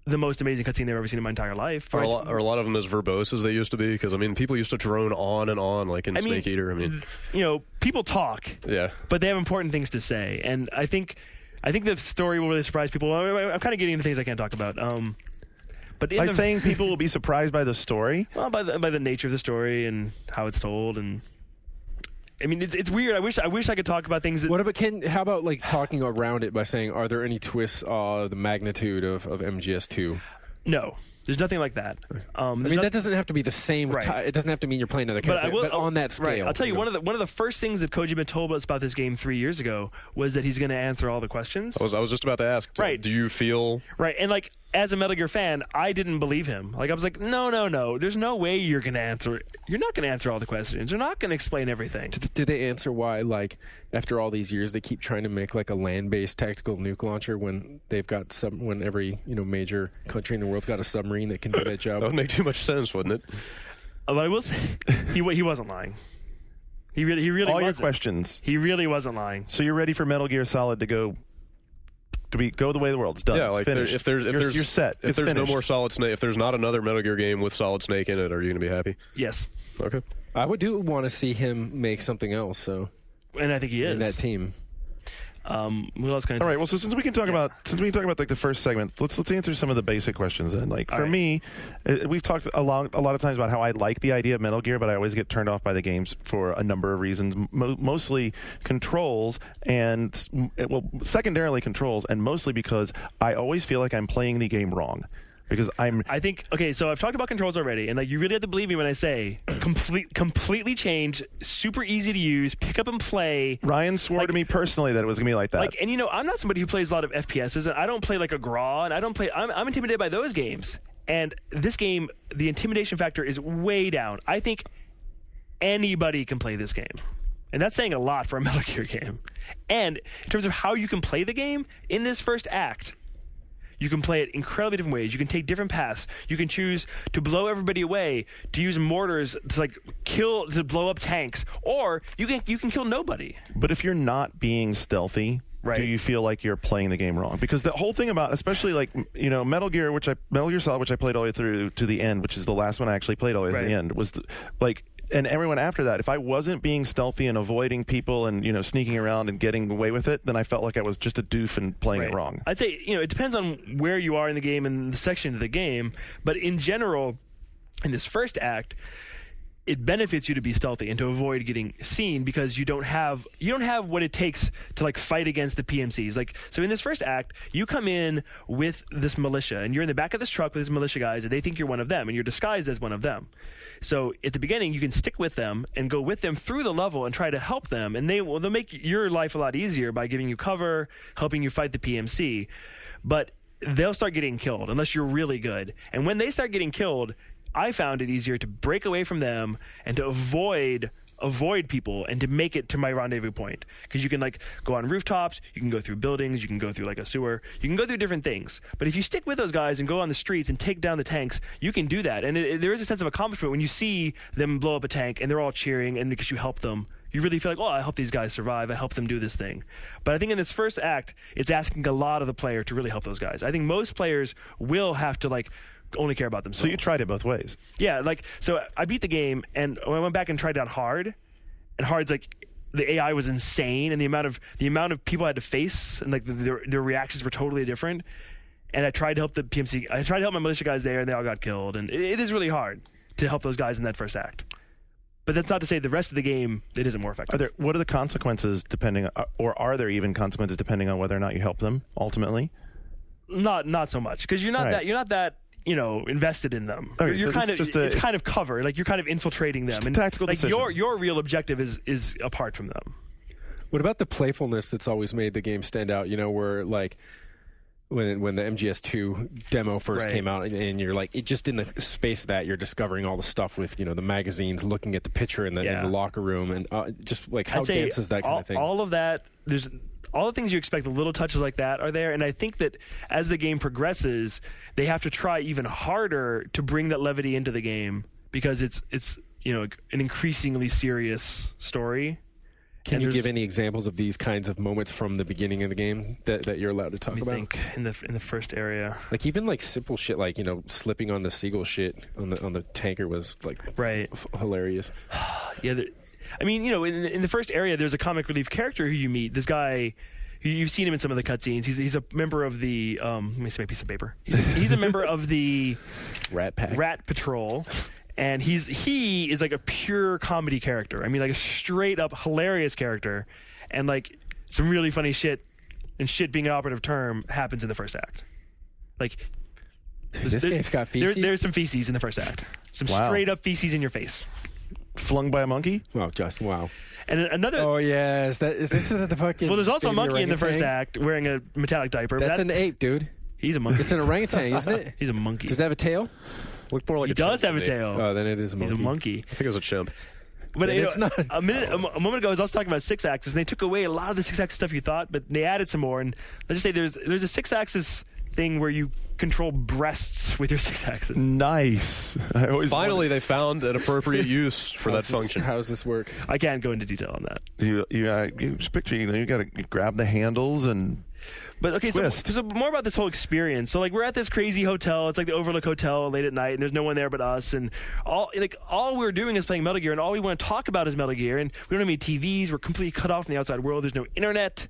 the most amazing cutscene I've ever seen in my entire life. Are a lot of them as verbose as they used to be? Because, I mean, people used to drone on and on, like in Snake Eater. I mean, people talk. Yeah. But they have important things to say. And I think the story will really surprise people. I'm kind of getting into things I can't talk about. But by saying people will be surprised by the story? Well, by the nature of the story and how it's told, and I mean it's weird. I wish I could talk about things. How about like talking around it by saying, are there any twists the magnitude of MGS2? No, there's nothing like that. That doesn't have to be the same. Right. It doesn't have to mean you're playing another character. But on that scale, right. I'll tell you one of the first things that Kojima told us about this game 3 years ago was that he's going to answer all the questions. I was just about to ask. Right. Do you feel right? And like, as a Metal Gear fan, I didn't believe him. Like, I was like, no. There's no way you're going to answer. You're not going to answer all the questions. You're not going to explain everything. Did they answer why, like, after all these years, they keep trying to make like a land-based tactical nuke launcher when they've got when every major country in the world's got a submarine that can do that job? That would make too much sense, wouldn't it? But I will say, he wasn't lying. He really all wasn't. your questions. He really wasn't lying. So you're ready for Metal Gear Solid to go the way of the world. It's done. Yeah, like finished. You're set. If It's there's finished. no more Solid Snake, if there's not another Metal Gear game with Solid Snake in it, are you going to be happy? Yes. Okay. I would want to see him make something else. So, and I think he is in that team. What else can I All right. Well, so since we can talk about like the first segment, let's answer some of the basic questions then. Like for me, we've talked a lot of times about how I like the idea of Metal Gear, but I always get turned off by the games for a number of reasons. Mostly controls and secondarily controls, and mostly because I always feel like I'm playing the game wrong. Because I think so I've talked about controls already, and like you really have to believe me when I say completely changed, super easy to use, pick up and play. Ryan swore to me personally that it was gonna be like that. Like, and I'm not somebody who plays a lot of FPSs, and I don't play like a Graw, and I'm intimidated by those games. And this game, the intimidation factor is way down. I think anybody can play this game. And that's saying a lot for a Metal Gear game. And in terms of how you can play the game, in this first act, you can play it incredibly different ways. You can take different paths. You can choose to blow everybody away, to use mortars to blow up tanks, or you can kill nobody. But if you're not being stealthy, right, do you feel like you're playing the game wrong? Because the whole thing about, especially like Metal Gear Solid, which I played all the way through to the end, which is the last one I actually played all the way to the end, was and everyone after that, if I wasn't being stealthy and avoiding people and sneaking around and getting away with it, then I felt like I was just a doof and playing it wrong. I'd say it depends on where you are in the game and the section of the game, but in general, in this first act, it benefits you to be stealthy and to avoid getting seen because you don't have what it takes to like fight against the PMCs. Like, so in this first act, you come in with this militia and you're in the back of this truck with these militia guys and they think you're one of them and you're disguised as one of them. So at the beginning, you can stick with them and go with them through the level and try to help them, and they'll make your life a lot easier by giving you cover, helping you fight the PMC. But they'll start getting killed unless you're really good. And when they start getting killed, I found it easier to break away from them and to avoid people and to make it to my rendezvous point, because you can like go on rooftops, you can go through buildings, you can go through like a sewer, you can go through different things. But if you stick with those guys and go on the streets and take down the tanks, you can do that. And there is a sense of accomplishment when you see them blow up a tank and they're all cheering, and because you help them, you really feel like, oh, I help these guys survive, I help them do this thing. But I think in this first act, it's asking a lot of the player to really help those guys. I think most players will have to like only care about themselves. So you tried it both ways. Yeah, so I beat the game, and I went back and tried it on hard, and hard's like the AI was insane, and the amount of people I had to face, and like their reactions were totally different. And I tried to help the PMC. I tried to help my militia guys there, and they all got killed. And it is really hard to help those guys in that first act. But that's not to say the rest of the game it isn't more effective. What are the consequences or are there even consequences depending on whether or not you help them ultimately? Not so much, because you're not that invested in them. Okay, You're so kind this of is just it's kind of cover. Like you're kind of infiltrating them. Just a And tactical like decision. your real objective is apart from them. What about the playfulness that's always made the game stand out? Where like when the MGS2 demo first Right. came out, and you're like, just in the space of that, you're discovering all the stuff with the magazines, looking at the picture in the locker room, and just like how I'd say dense is that kind of thing? All of that, there's all the things you expect, the little touches like that are there, and I think that as the game progresses, they have to try even harder to bring that levity into the game because it's an increasingly serious story. Can And you there's- give any examples of these kinds of moments from the beginning of the game that you're allowed to talk Let me about? think in the first area. Like even like simple shit, like slipping on the seagull shit on the tanker was like Right. hilarious. Yeah, in the first area, there's a comic relief character who you meet. This guy, you've seen him in some of the cutscenes. He's a member of the. Let me see my piece of paper. He's a member of the Rat Pack. Rat Patrol, and he is like a pure comedy character. I mean, like a straight up hilarious character, and like some really funny shit. And shit being an operative term happens in the first act. Like This game's got feces? There's some feces in the first act. Some Wow. straight up feces in your face. Flung by a monkey? Wow, Justin, wow. And another. Oh, yeah. Is this the fucking... Well, there's also a baby monkey in the first orangutan? act wearing a metallic diaper. That's but an ape, dude. He's a monkey. It's an orangutan, isn't it? He's a monkey. Does it have a tail? Looked more like He a does chimp have a to me. tail. Oh, then it is a He's monkey. a monkey. I think it was a chimp. But Then it's not. a moment ago, I was also talking about 6-axis, and they took away a lot of the 6-axis stuff you thought, but they added some more. And let's just say there's a 6-axis thing where you control breasts with your 6-axis. Nice. I always Finally, they found an appropriate use for that How's this- function. How does this work? I can't go into detail on that. you just picture, you got to grab the handles and But okay, so Twist. more about this whole experience. So like we're at this crazy hotel. It's like the Overlook Hotel late at night, and there's no one there but us. And all we're doing is playing Metal Gear, and all we want to talk about is Metal Gear. And we don't have any TVs. We're completely cut off from the outside world. There's no internet.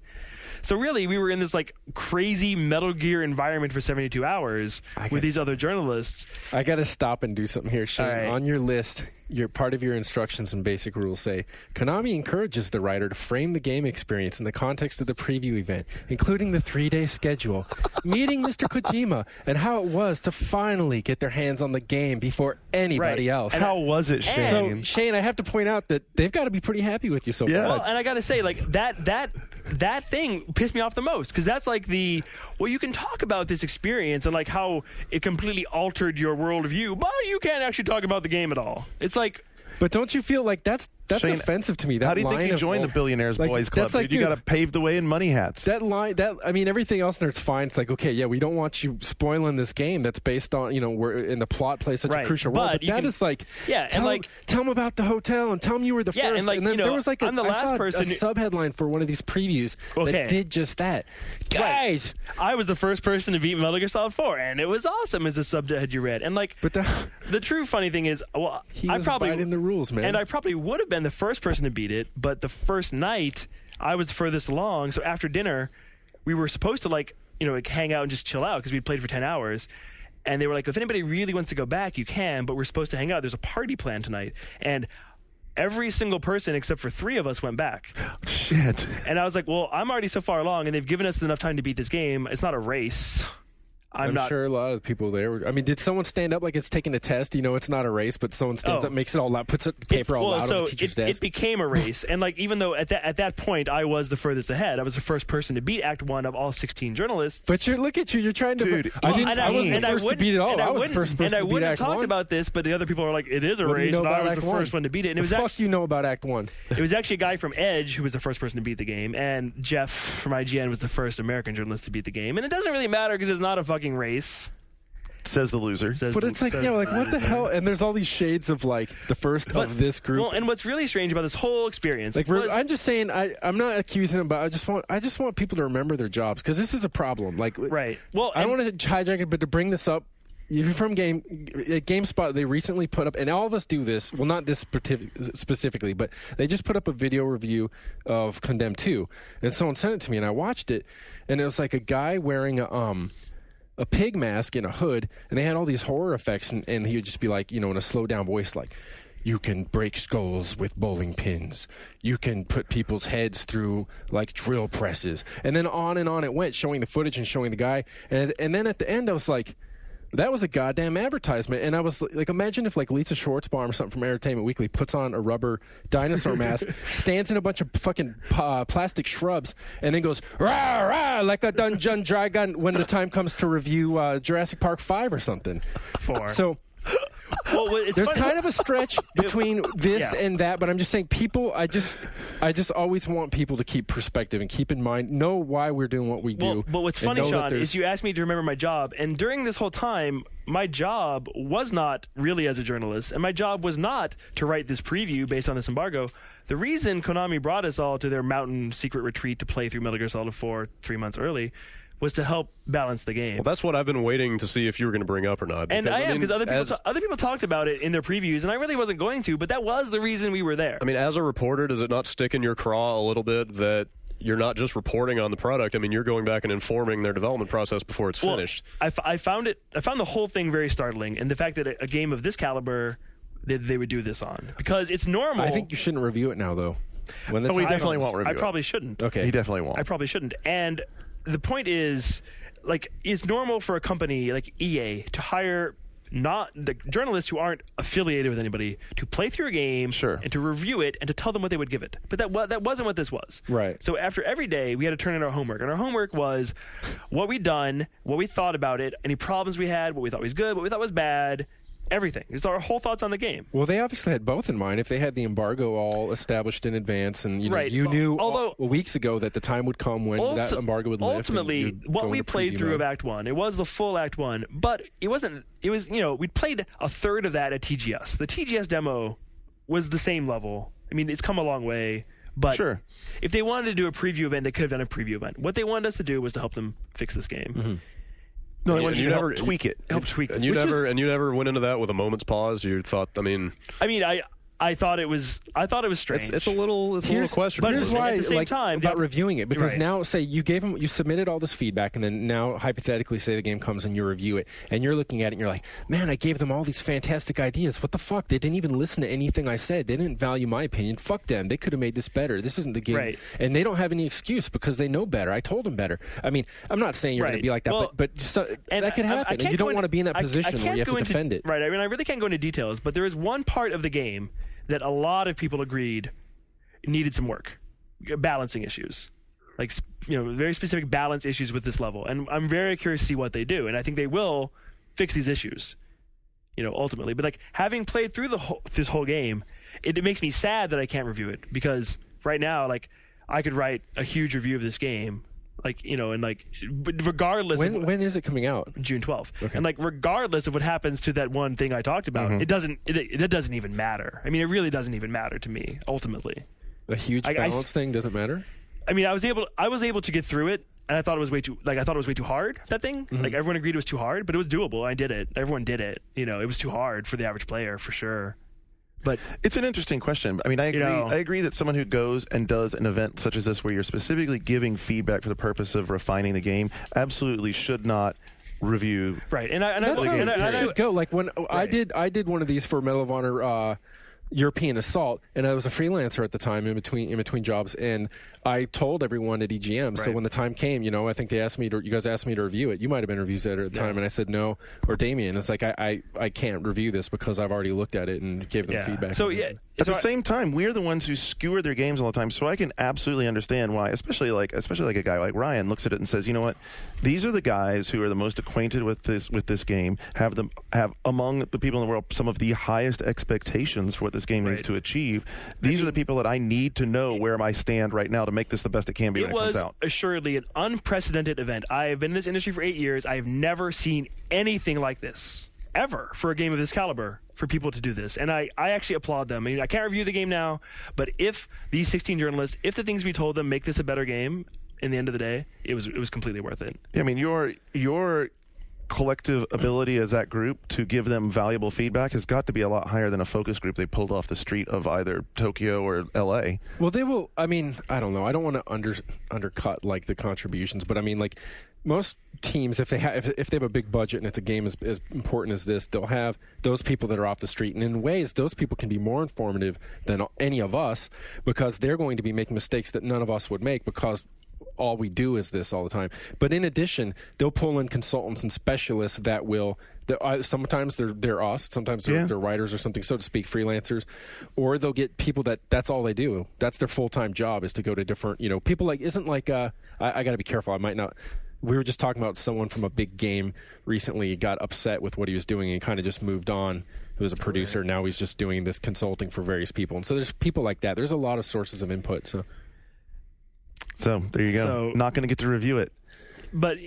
So really, we were in this like crazy Metal Gear environment for 72 hours with these other journalists. I got to stop and do something here, Shane. All right. On your list, part of your instructions and basic rules say, Konami encourages the writer to frame the game experience in the context of the preview event, including the 3-day schedule, meeting Mr. Kojima, and how it was to finally get their hands on the game before anybody Right. else. how was it, Shane? So, Shane, I have to point out that they've got to be pretty happy with you so Yeah. far. Well, and I gotta say, like that thing pissed me off the most because that's like you can talk about this experience and like how it completely altered your worldview, but you can't actually talk about the game at all. It's like. But don't you feel like that's Shane, offensive to me? That how do you think line you of, joined the Billionaires like, Boys Club? that's like, dude? You dude, got to pave the way in money hats. That line, everything else in there, it's fine. It's like, okay, yeah, we don't want you spoiling this game that's based on, where in the plot plays such a Right, crucial role. but But you that can- is like, Yeah, and tell, like- tell them about the hotel and tell them you were the Yeah, first. and like, then there was like I'm the I last saw person a who- subheadline for one of these previews Okay. that did just that. Guys, I was the first person to beat Metal Gear Solid 4, and it was awesome as the subhead you read. And like, but the true funny thing is, well, he I was probably biting the rules, man. and I probably would have been the first person to beat it, but the first night I was furthest along. So after dinner, we were supposed to like hang out and just chill out because we'd played for 10 hours. And they were like, if anybody really wants to go back, you can, but we're supposed to hang out. There's a party planned tonight. And every single person except for 3 of us went back. Shit. And I was like, well, I'm already so far along, and they've given us enough time to beat this game. It's not a race. I'm not. sure a lot of the people there were. I mean, did someone stand up like it's taking a test? It's not a race, but someone stands Oh. up, makes it all loud, puts a paper all loud on the teacher's it desk. became a race, and like even though at that point I was the furthest ahead, I was the first person to beat Act 1 of all 16 journalists. But look at you. You're trying to. Dude, I didn't. And I wasn't the first to wouldn't- beat it all. and I was the wouldn't- first person and I to beat wouldn't Act talk 1. about this, but the other people are like, "It is a What do you race," know and I about was Act the 1? first one to beat it. And it was the fuck actually you know about Act 1? it was actually a guy from Edge who was the first person to beat the game, and Jeff from IGN was the first American journalist to beat the game. And it doesn't really matter because it's not a fucking race. Says the loser. Says But the- it's like, says like what the hell? And there's all these shades of like the first of this group. Well, and what's really strange about this whole experience, like was, I'm just saying, I'm not accusing them, but I just want people to remember their jobs because this is a problem. Like, right? Well, I don't and- want to hijack it, but to bring this up. If you're from GameSpot, they recently put up, and all of us do this. Well, not this specifically, but they just put up a video review of Condemned 2, and someone sent it to me, and I watched it, and it was like a guy wearing a pig mask and a hood, and they had all these horror effects, and he would just be like, in a slow down voice, like, you can break skulls with bowling pins. You can put people's heads through like drill presses, and then on it went, showing the footage and showing the guy, and then at the end, I was like, That was a goddamn advertisement. And I was like, imagine if like Lisa Schwartzbaum or something from Entertainment Weekly puts on a rubber dinosaur mask, stands in a bunch of fucking plastic shrubs, and then goes, rah, rah, like a Dungeon Dragon when the time comes to review Jurassic Park 5 or something. 4. So Well, it's there's funny. kind of a stretch between this Yeah. and that, but I'm just saying people, I just always want people to keep perspective and keep in mind, know why we're doing what we do. Well, but what's and funny, know that Sean, there's- is you asked me to remember my job, and during this whole time, my job was not really as a journalist, and my job was not to write this preview based on this embargo. The reason Konami brought us all to their mountain secret retreat to play through Metal Gear Solid 4 3 months early was to help balance the game. Well, that's what I've been waiting to see if you were going to bring up or not. And I am, because other as- people talked about it in their previews, and I really wasn't going to, but that was the reason we were there. I mean, as a reporter, does it not stick in your craw a little bit that you're not just reporting on the product? I mean, you're going back and informing their development process before it's Well, finished. I found the whole thing very startling, and the fact that a game of this caliber, they would do this on, because it's normal. I think you shouldn't review it now, though. When the Oh, we time definitely comes. won't review I it. probably shouldn't. Okay. He definitely won't. I probably shouldn't. And the point is, like, it's normal for a company like EA to hire not the journalists who aren't affiliated with anybody to play through a game Sure. and to review it and to tell them what they would give it. But that wasn't what this was. Right. So after every day, we had to turn in our homework. And our homework was what we'd done, what we thought about it, any problems we had, what we thought was good, what we thought was bad, everything. It's our whole thoughts on the game. Well, they obviously had both in mind. If they had the embargo all established in advance, and Right. you knew Although- weeks ago that the time would come when that embargo would lift. and Ultimately, you'd what go we into played preview through mode. of Act 1, it was the full Act 1, but it wasn't, it was, we'd played a third of that at TGS. The TGS demo was the same level. I mean, it's come a long way, but Sure. if they wanted to do a preview event, they could have done a preview event. What they wanted us to do was to help them fix this game. Mm-hmm. No, they And want you you to help never- tweak it. Help tweak And this. you Which never is- and you never went into that with a moment's pause. You thought, I mean, I thought it was strange. it's a little questionable. but Here's Listen, why, at the same like, time, about the- reviewing it, because Right. now, say you submitted all this feedback, and then now hypothetically, say the game comes and you review it, and you're looking at it, and you're like, man, I gave them all these fantastic ideas. What the fuck? They didn't even listen to anything I said. They didn't value my opinion. Fuck them. They could have made this better. This isn't the game, Right. and they don't have any excuse because they know better. I told them better. I mean, I'm not saying you're going Right. to be like that, Well, but that could happen, and you don't want to be in that position where you have to defend it. Right. I mean, I really can't go into details, but there is one part of the game that a lot of people agreed needed some work, balancing issues, like very specific balance issues with this level, and I'm very curious to see what they do, and I think they will fix these issues, ultimately. But like having played through this whole game, it makes me sad that I can't review it, because right now, like, I could write a huge review of this game. But regardless of When is it coming out? June 12th. And like regardless of what happens to that one thing I talked about, it doesn't even matter. I mean, it really doesn't even matter to me ultimately. A huge balance thing doesn't matter. I mean, I was able to get through it, and I thought it was way too hard, that thing. Like everyone agreed it was too hard, but it was doable. I did it. Everyone did it. It was too hard for the average player for sure. But It's an interesting question. I mean, I agree. I agree that someone who goes and does an event such as this, where you're specifically giving feedback for the purpose of refining the game, absolutely should not review. right, and I That's how it should go. Like when I Right. did one of these for Medal of Honor European Assault, and I was a freelancer at the time in between jobs, and I told everyone at EGM. So Right. when the time came, I think you guys asked me to review it. You might have been reviews at the time, and I said no, or Damien. It's like I can't review this because I've already looked at it and gave them feedback. So yeah, At so the same time, we're the ones who skewer their games all the time, so I can absolutely understand why, especially like a guy like Ryan looks at it and says, you know what, these are the guys who are the most acquainted with this game, have among the people in the world some of the highest expectations for what this game needs Right. to achieve. These are the people that I need to know where I stand right now to make this the best it can be It when it comes was out. assuredly an unprecedented event. I have been in this industry for 8 years. I have never seen anything like this, ever, for a game of this caliber, for people to do this. And I actually applaud them. I mean, I can't review the game now, but if these 16 journalists, if the things we told them make this a better game, in the end of the day, it was completely worth it. I mean, your collective ability as that group to give them valuable feedback has got to be a lot higher than a focus group they pulled off the street of either Tokyo or LA. Well, they will. I mean, I don't know. I don't want to undercut like the contributions, but I mean, like most teams, if they have a big budget and it's a game as important as this, they'll have those people that are off the street, and in ways, those people can be more informative than any of us because they're going to be making mistakes that none of us would make because all we do is this all the time. But in addition, they'll pull in consultants and specialists that will. Sometimes they're us, sometimes they're writers or something, so to speak, freelancers, or they'll get people that's all they do. That's their full-time job, is to go to different, people like, isn't like, I got to be careful. I might not. We were just talking about someone from a big game recently got upset with what he was doing and kind of just moved on. Who was a producer. Now he's just doing this consulting for various people. And so there's people like that. There's a lot of sources of input. So there you go. So, not going to get to review it. But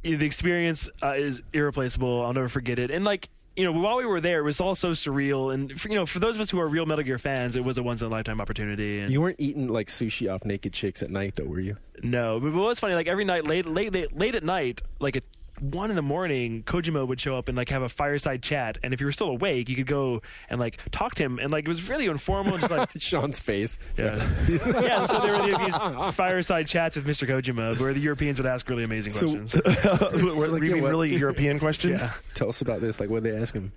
the experience is irreplaceable. I'll never forget it. And while we were there, it was all so surreal. And for those of us who are real Metal Gear fans, it was a once in a lifetime opportunity. And you weren't eating like sushi off naked chicks at night, though, were you? No, but what was funny, like every night, late at night, like at 1 a.m, Kojima would show up and like have a fireside chat. And if you were still awake, you could go and like talk to him. And like it was really informal, and just like Sean's face. Yeah. Yeah. So there were these fireside chats with Mr. Kojima, where the Europeans would ask really amazing questions. You mean really European questions? Yeah. Tell us about this. Like, what did they ask him?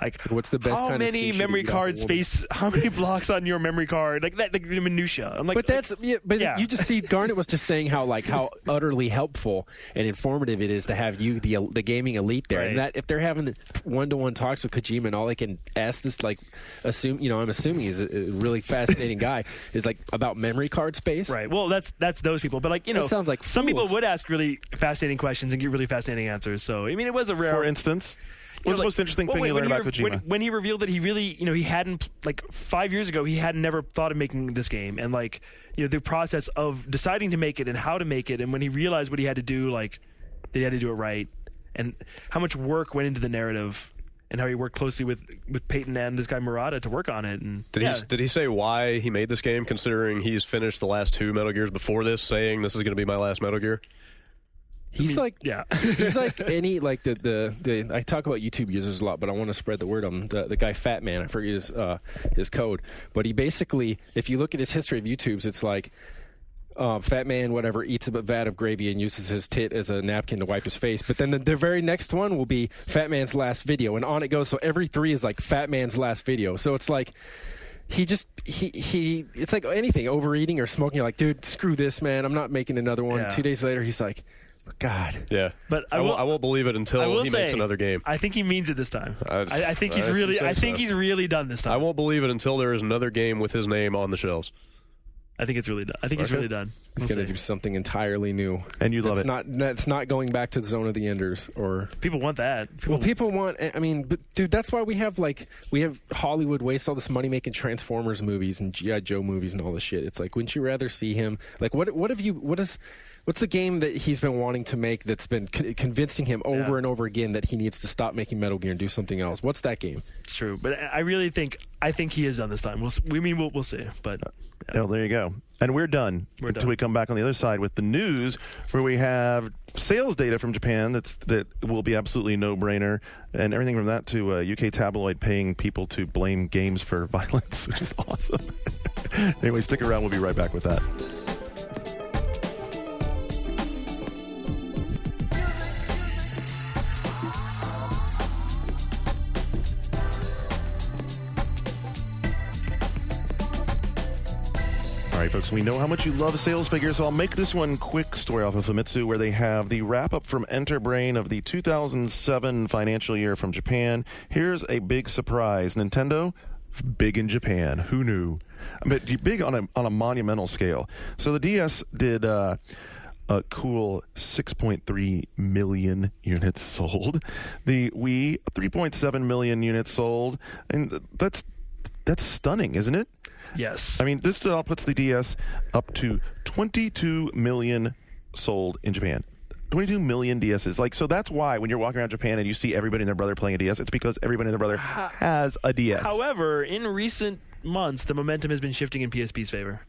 Like, what's the best how kind of many sushi memory to eat card off a woman? space? How many blocks on your memory card? Like that, the minutia. I'm like, But that's you just see Garnet was just saying how utterly helpful and informative it is to have you, the gaming elite there, Right. and that if they're having one-to-one talks with Kojima and all they can ask this, like, I'm assuming he's a really fascinating guy, is like about memory card space. right. Well, that's those people. But That sounds like some people fools. would ask really fascinating questions and get really fascinating answers. So I mean, it was a rare. For instance, what's the most interesting thing you learned about Kojima? When he revealed that he really, he hadn't, like 5 years ago, he had never thought of making this game, and like, the process of deciding to make it and how to make it, and when he realized what he had to do, like, that he had to do it right, and how much work went into the narrative, and how he worked closely with Peyton and this guy Murata to work on it. And Did he say why he made this game, considering he's finished the last 2 Metal Gears before this, saying this is going to be my last Metal Gear? He's like any like the I talk about YouTube users a lot, but I want to spread the word on the guy Fat Man. I forget his code, but he basically, if you look at his history of YouTubes, it's like Fat Man whatever eats a vat of gravy and uses his tit as a napkin to wipe his face. But then the very next one will be Fat Man's last video, and on it goes. So every 3 is like Fat Man's last video. So it's like. He it's like anything, overeating or smoking. You're like, dude, screw this, man. I'm not making another one. Yeah. 2 days later, he's like, God. Yeah, But I won't believe it until he makes another game. I think he means it this time. I think he's I really. think so. I think he's really done this time. I won't believe it until there is another game with his name on the shelves. I think it's really done. I think he's really done. He's going to do something entirely new. And you love it. That's not going back to the Zone of the Enders or... People want that. People want... I mean, but dude, that's why we have Hollywood waste all this money making Transformers movies and G.I. Joe movies and all this shit. It's like, wouldn't you rather see him... Like, what's the game that he's been wanting to make that's been convincing him over and over again that he needs to stop making Metal Gear and do something else? What's that game? It's true, but I think he is done this time. We'll see, but Oh, there you go. And we're done until we come back on the other side with the news, where we have sales data from Japan that will be absolutely no-brainer, and everything from that to UK tabloid paying people to blame games for violence, which is awesome. Anyway, stick around. We'll be right back with that. All right, folks, we know how much you love sales figures, so I'll make this one quick. Story off of Famitsu, where they have the wrap-up from Enterbrain of the 2007 financial year from Japan. Here's a big surprise. Nintendo, big in Japan. Who knew? But big on a monumental scale. So the DS did a cool 6.3 million units sold. The Wii, 3.7 million units sold. And that's stunning, isn't it? yes. I mean, this puts the DS up to 22 million sold in Japan. 22 million DSs. So that's why when you're walking around Japan and you see everybody and their brother playing a DS, it's because everybody and their brother has a DS. However, in recent months, the momentum has been shifting in PSP's favor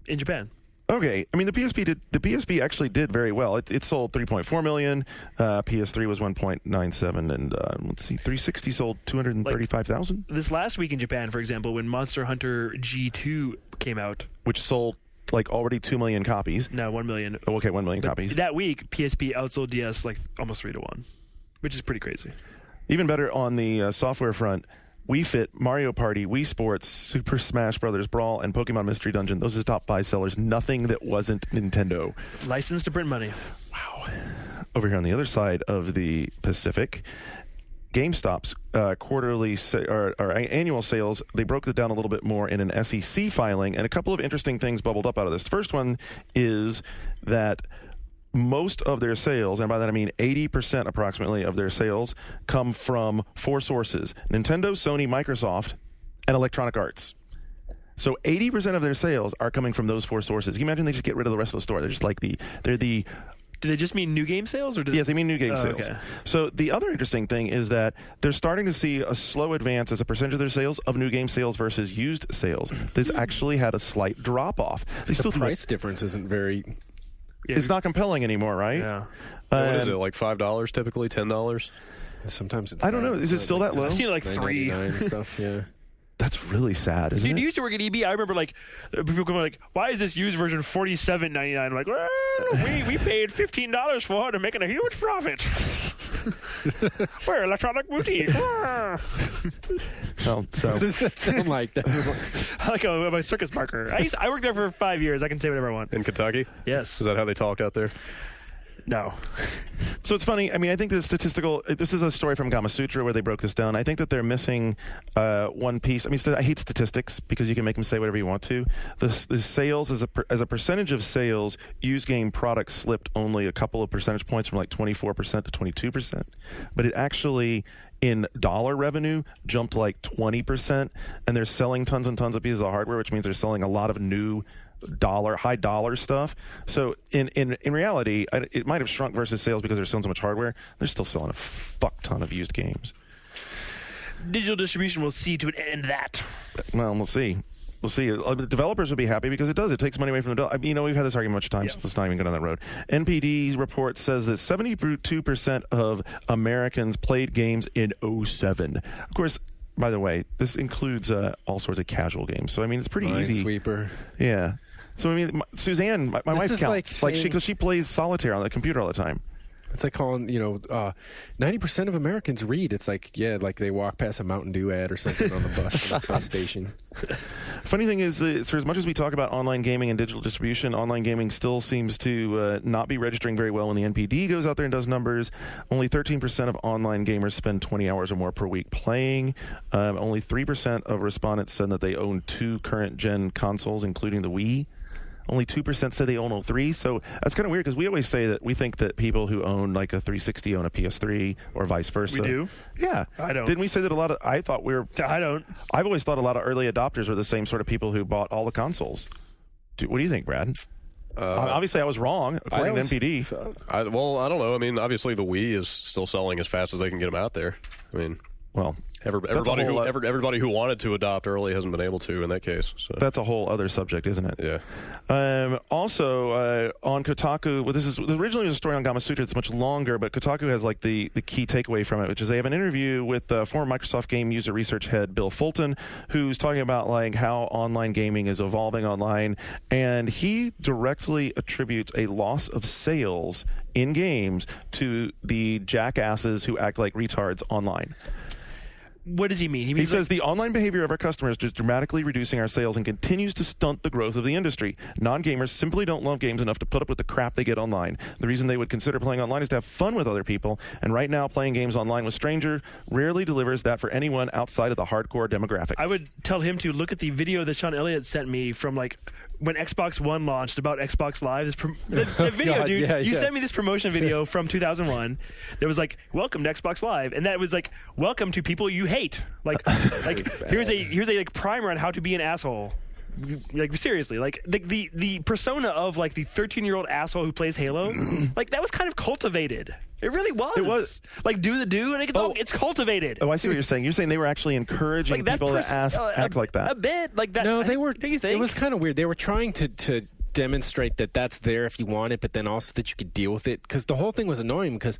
in Japan. Okay, I mean the PSP actually did very well. It sold 3.4 million. PS3 was 1.97, and let's see, 360 sold 235,000, This last week in Japan, for example, when Monster Hunter G2 came out, which sold already 2 million copies. no, 1 million. Oh, okay, 1 million copies. That week, PSP outsold DS almost 3-1, which is pretty crazy. Even better on the software front. Wii Fit, Mario Party, Wii Sports, Super Smash Brothers Brawl, and Pokemon Mystery Dungeon. Those are the top 5 sellers. Nothing that wasn't Nintendo. Licensed to print money. Wow. Over here on the other side of the Pacific, GameStop's quarterly or annual sales, they broke it down a little bit more in an SEC filing, and a couple of interesting things bubbled up out of this. The first one is that most of their sales, and by that I mean 80% approximately of their sales, come from 4 sources: Nintendo, Sony, Microsoft, and Electronic Arts. So 80% of their sales are coming from those 4 sources. Can you imagine they just get rid of the rest of the store? They're just like they're the Do they just mean new game sales? Or Yes, they mean new game sales. Okay. So the other interesting thing is that they're starting to see a slow advance as a percentage of their sales of new game sales versus used sales. This actually had a slight drop-off. They The price difference isn't very... It's not compelling anymore, right? Yeah. What is it, like $5 typically, $10? Sometimes it's... I don't know. Is it still that low? I've seen it like 3. $9.99 and stuff, yeah. That's really sad, isn't Dude, it? you used to work at EB. I remember like people coming like, "Why is this used version $47.99?" I'm like, well, we paid $15 for it and making a huge profit. We're Electronic Boutique. Oh, so What does that sound like? Like my circus marker. I worked there for 5 years. I can say whatever I want. In Kentucky? Yes. Is that how they talked out there? No. So it's funny. I mean, I think the statistical. This is a story from Gamasutra where they broke this down. I think that they're missing one piece. I mean, I hate statistics because you can make them say whatever you want to. The sales as a percentage of sales, used game products slipped only a couple of percentage points from like 24% to 22%, but it actually, in dollar revenue, jumped like 20%, and they're selling tons and tons of pieces of hardware, which means they're selling a lot of new high dollar stuff. So in reality, it might have shrunk versus sales because they're selling so much hardware. They're still selling a fuck ton of used games. Digital distribution will see to an end that. Well, we'll see. We'll see. Developers will be happy because it does. It takes money away from the developer. You know, we've had this argument much times. Yeah. Let's not even go down that road. NPD report says that 72% of Americans played games in 2007. Of course, by the way, this includes all sorts of casual games. So, I mean, it's pretty easy. Minesweeper. Yeah. So, I mean, Suzanne, my wife counts. Like because she plays solitaire on the computer all the time. It's like calling, 90% of Americans read. It's like, yeah, like they walk past a Mountain Dew ad or something on the bus station. Funny thing is that for as much as we talk about online gaming and digital distribution, online gaming still seems to not be registering very well when the NPD goes out there and does numbers. Only 13% of online gamers spend 20 hours or more per week playing. Only 3% of respondents said that they own 2 current-gen consoles, including the Wii. Only 2% said they own all 3, so that's kind of weird because we always say that we think that people who own like a 360 own a PS3 or vice versa. We do? Yeah. I don't. Didn't we say that a lot of... I don't. I've always thought a lot of early adopters were the same sort of people who bought all the consoles. What do you think, Brad? Obviously, I was wrong, according to NPD. I don't know. I mean, obviously, the Wii is still selling as fast as they can get them out there. I mean... Well, everybody who wanted to adopt early hasn't been able to in that case. So. That's a whole other subject, isn't it? Yeah. Also, on Kotaku, well, this is originally was a story on Gamasutra. It's much longer, but Kotaku has like the key takeaway from it, which is they have an interview with former Microsoft game user research head Bill Fulton, who's talking about like how online gaming is evolving online, and he directly attributes a loss of sales in games to the jackasses who act like retards online. What does he mean? He says the online behavior of our customers is dramatically reducing our sales and continues to stunt the growth of the industry. Non-gamers simply don't love games enough to put up with the crap they get online. The reason they would consider playing online is to have fun with other people, and right now playing games online with strangers rarely delivers that for anyone outside of the hardcore demographic. I would tell him to look at the video that Sean Elliott sent me from like when Xbox One launched about Xbox Live. The video, God, dude. yeah, You sent me this promotion video from 2001 that was like, welcome to Xbox Live. And that was like, welcome to people you hate. Like here's a like primer on how to be an asshole. Like seriously, like the persona of like the 13-year-old asshole who plays Halo, like that was kind of cultivated. It really was. It was. Like do and it's cultivated. Oh, I see what you're saying. You're saying they were actually encouraging like people to act like that. A bit like that. No, they were. Do you think? It was kind of weird. They were trying to demonstrate that that's there if you want it, but then also that you could deal with it. Because the whole thing was annoying because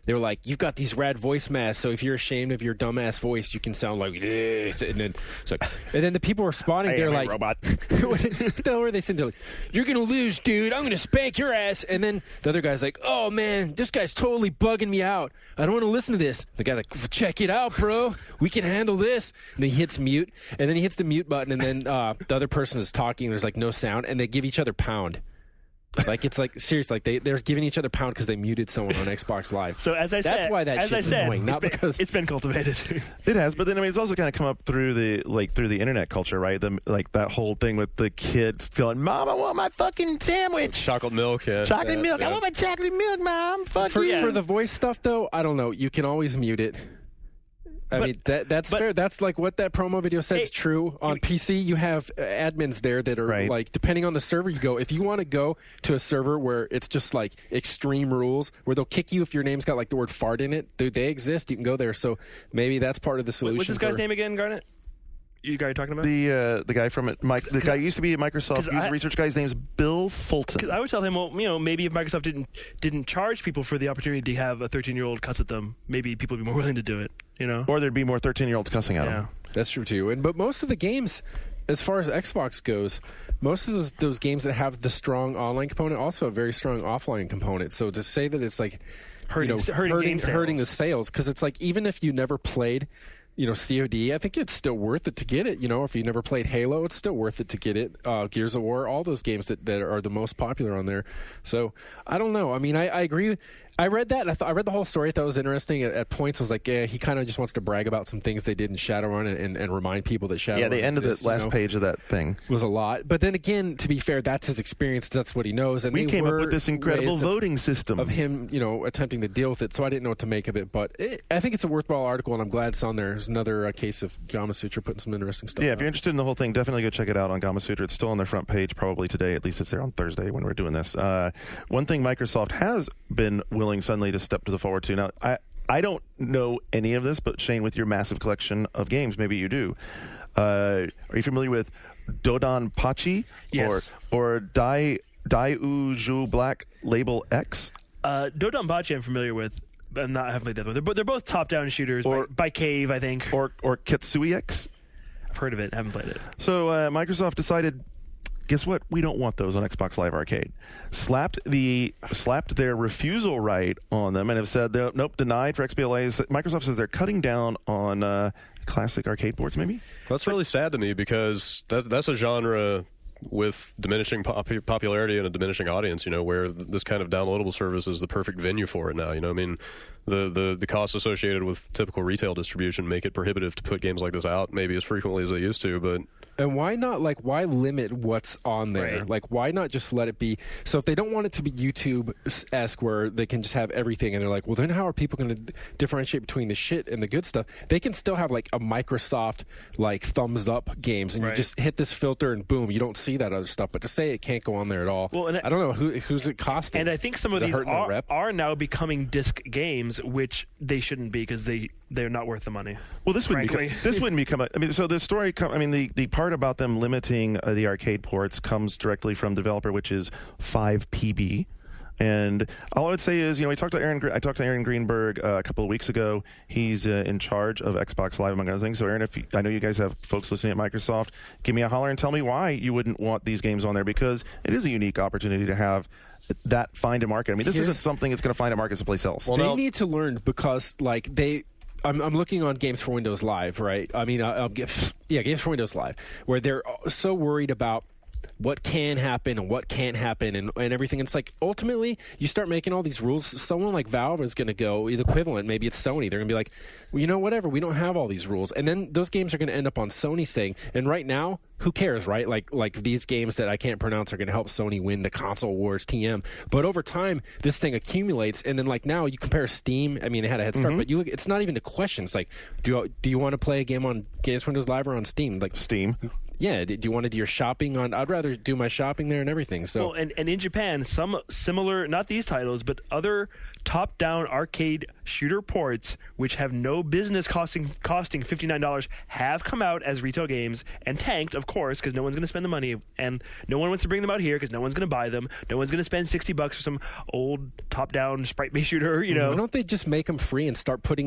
they were like, "You've got these rad voice masks, so if you're ashamed of your dumbass voice, you can sound like." And then it's like, and then the people responding, they're like, robot. what the hell were they saying? They're like, "You're gonna lose, dude. I'm gonna spank your ass." And then the other guy's like, "Oh man, this guy's totally bugging me out. I don't want to listen to this." The guy's like, "Check it out, bro. We can handle this." And then he hits mute, and then he hits the mute button, and then the other person is talking. There's like no sound, and they give each other pound. Like it's like seriously, like they're giving each other pound because they muted someone on Xbox Live. So as I said, that's why that shit's annoying, not because it's been cultivated. It has, but then I mean, it's also kind of come up through the internet culture, right? Like that whole thing with the kids going, "Mom, I want my fucking sandwich, Chocolate milk, yeah. chocolate milk. I want my chocolate milk, Mom. Fuck you." For the voice stuff though, I don't know. You can always mute it. I mean, that's fair. That's like what that promo video said is true. On PC, you have admins there that are like, depending on the server you go, if you want to go to a server where it's just like extreme rules, where they'll kick you if your name's got like the word fart in it, they exist. You can go there. So maybe that's part of the solution. What's this guy's name again, Garnet? You guy talking about? The guy from it, Mike. The guy who used to be a Microsoft user research guy. His name's Bill Fulton. Because I would tell him, well, maybe if Microsoft didn't charge people for the opportunity to have a 13-year-old cuss at them, maybe people would be more willing to do it. Or there'd be more 13-year-olds cussing at them. That's true too. But most of the games, as far as Xbox goes, most of those games that have the strong online component also have very strong offline component. So to say that it's like hurting the sales, because it's like even if you never played COD, I think it's still worth it to get it. If you never played Halo, it's still worth it to get it. Gears of War, all those games that are the most popular on there. So I don't know. I mean, I agree. I read that, and I read the whole story. I thought it was interesting. At points, I was like, yeah, he kind of just wants to brag about some things they did in Shadowrun and remind people that Shadowrun the end exists, of the last page of that thing was a lot. But then again, to be fair, that's his experience. That's what he knows. And we came up with this incredible voting system of him, attempting to deal with it. So I didn't know what to make of it. But I think it's a worthwhile article, and I'm glad it's on there. There's another case of Gamasutra putting some interesting stuff out. If you're interested in the whole thing, definitely go check it out on Gamasutra. It's still on their front page probably today. At least it's there on Thursday when we're doing this. One thing Microsoft has been willing suddenly to step to the forward to. Now, I don't know any of this, but Shane, with your massive collection of games, maybe you do. Are you familiar with Dodonpachi? Yes. Or Daiuju Black Label X? Dodonpachi I'm familiar with. I haven't played that one. They're both top-down shooters by Cave, I think. Or Kitsui X? I've heard of it. Haven't played it. So Microsoft decided, guess what? We don't want those on Xbox Live Arcade. Slapped their refusal right on them and have said, nope, denied for XBLAs. Microsoft says they're cutting down on classic arcade boards, maybe? That's really sad to me because that's a genre with diminishing popularity and a diminishing audience, where this kind of downloadable service is the perfect venue for it now. I mean, the costs associated with typical retail distribution make it prohibitive to put games like this out maybe as frequently as they used to, but... And why not, why limit what's on there? Right. Like, why not just let it be? So if they don't want it to be YouTube-esque where they can just have everything and they're like, well, then how are people going to differentiate between the shit and the good stuff? They can still have, a Microsoft, thumbs-up games, and you just hit this filter and boom, you don't see that other stuff. But to say it can't go on there at all, I don't know, who's it costing? And I think some of these are now becoming disc games, which they shouldn't be because they're not worth the money. Well, this wouldn't become. I mean, so the story. the part about them limiting the arcade ports comes directly from the developer, which is 5PB. And all I would say is, I talked to Aaron Greenberg a couple of weeks ago. He's in charge of Xbox Live, among other things. So, Aaron, I know you guys have folks listening at Microsoft, give me a holler and tell me why you wouldn't want these games on there, because it is a unique opportunity to have that find a market. I mean, this isn't something that's going to find a market someplace else. Well, they need to learn because, I'm looking on Games for Windows Live, right? I mean, Games for Windows Live, where they're so worried about what can happen and what can't happen and everything. It's like, ultimately, you start making all these rules. Someone like Valve is going to go, the equivalent, maybe it's Sony. They're going to be like, well, whatever, we don't have all these rules. And then those games are going to end up on Sony saying, and right now, who cares, right? Like these games that I can't pronounce are going to help Sony win the console wars, TM. But over time, this thing accumulates, and then now you compare Steam. I mean, it had a head start, but it's not even a question. It's like, do you want to play a game on Games for Windows Live or on Steam? Like Steam. Yeah, do you want to do your shopping on? I'd rather do my shopping there and everything. So, Well, and in Japan, some similar, not these titles, but other top-down arcade shooter ports, which have no business costing $59, have come out as retail games and tanked, of course, because no one's going to spend the money, and no one wants to bring them out here because no one's going to buy them. No one's going to spend $60 for some old top-down sprite-based shooter. why don't they just make them free and start put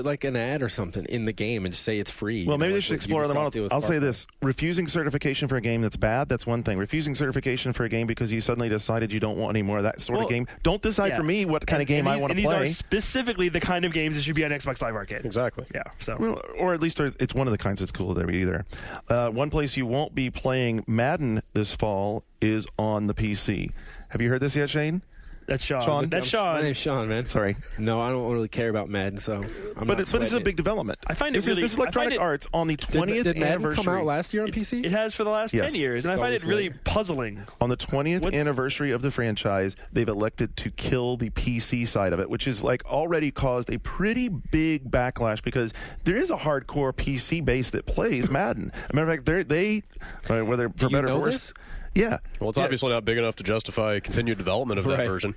like an ad or something in the game and just say it's free? Well, maybe they like should what explore other Ubisoft models. did with I'll say Far Cry. this. Refusing certification for a game that's bad, that's one thing. Refusing certification for a game because you suddenly decided you don't want any more of that sort of game. Don't decide for me what kind of game I want to play. And these are specifically the kind of games that should be on Xbox Live Arcade. Exactly. Yeah. So. Well, or at least it's one of the kinds that's cool there either. One place you won't be playing Madden this fall is on the PC. Have you heard this yet, Shane? That's Sean. Sean? That's My Sean. name's Sean, man. Sorry. No, I don't really care about Madden, so I'm But not this is a sweating big development. I find it really- This is Electronic Arts on the 20th Did Madden anniversary. come out last year on PC? It has for the last Yes. 10 years, and I It's find it always really late. puzzling. On the 20th What's- anniversary of the franchise, they've elected to kill the PC side of it, which is like already caused a pretty big backlash because there is a hardcore PC base that plays Madden. As a matter of fact, they whether for you better or know worse. this? Yeah. Well, it's Yeah. obviously not big enough to justify continued development of that Right. version.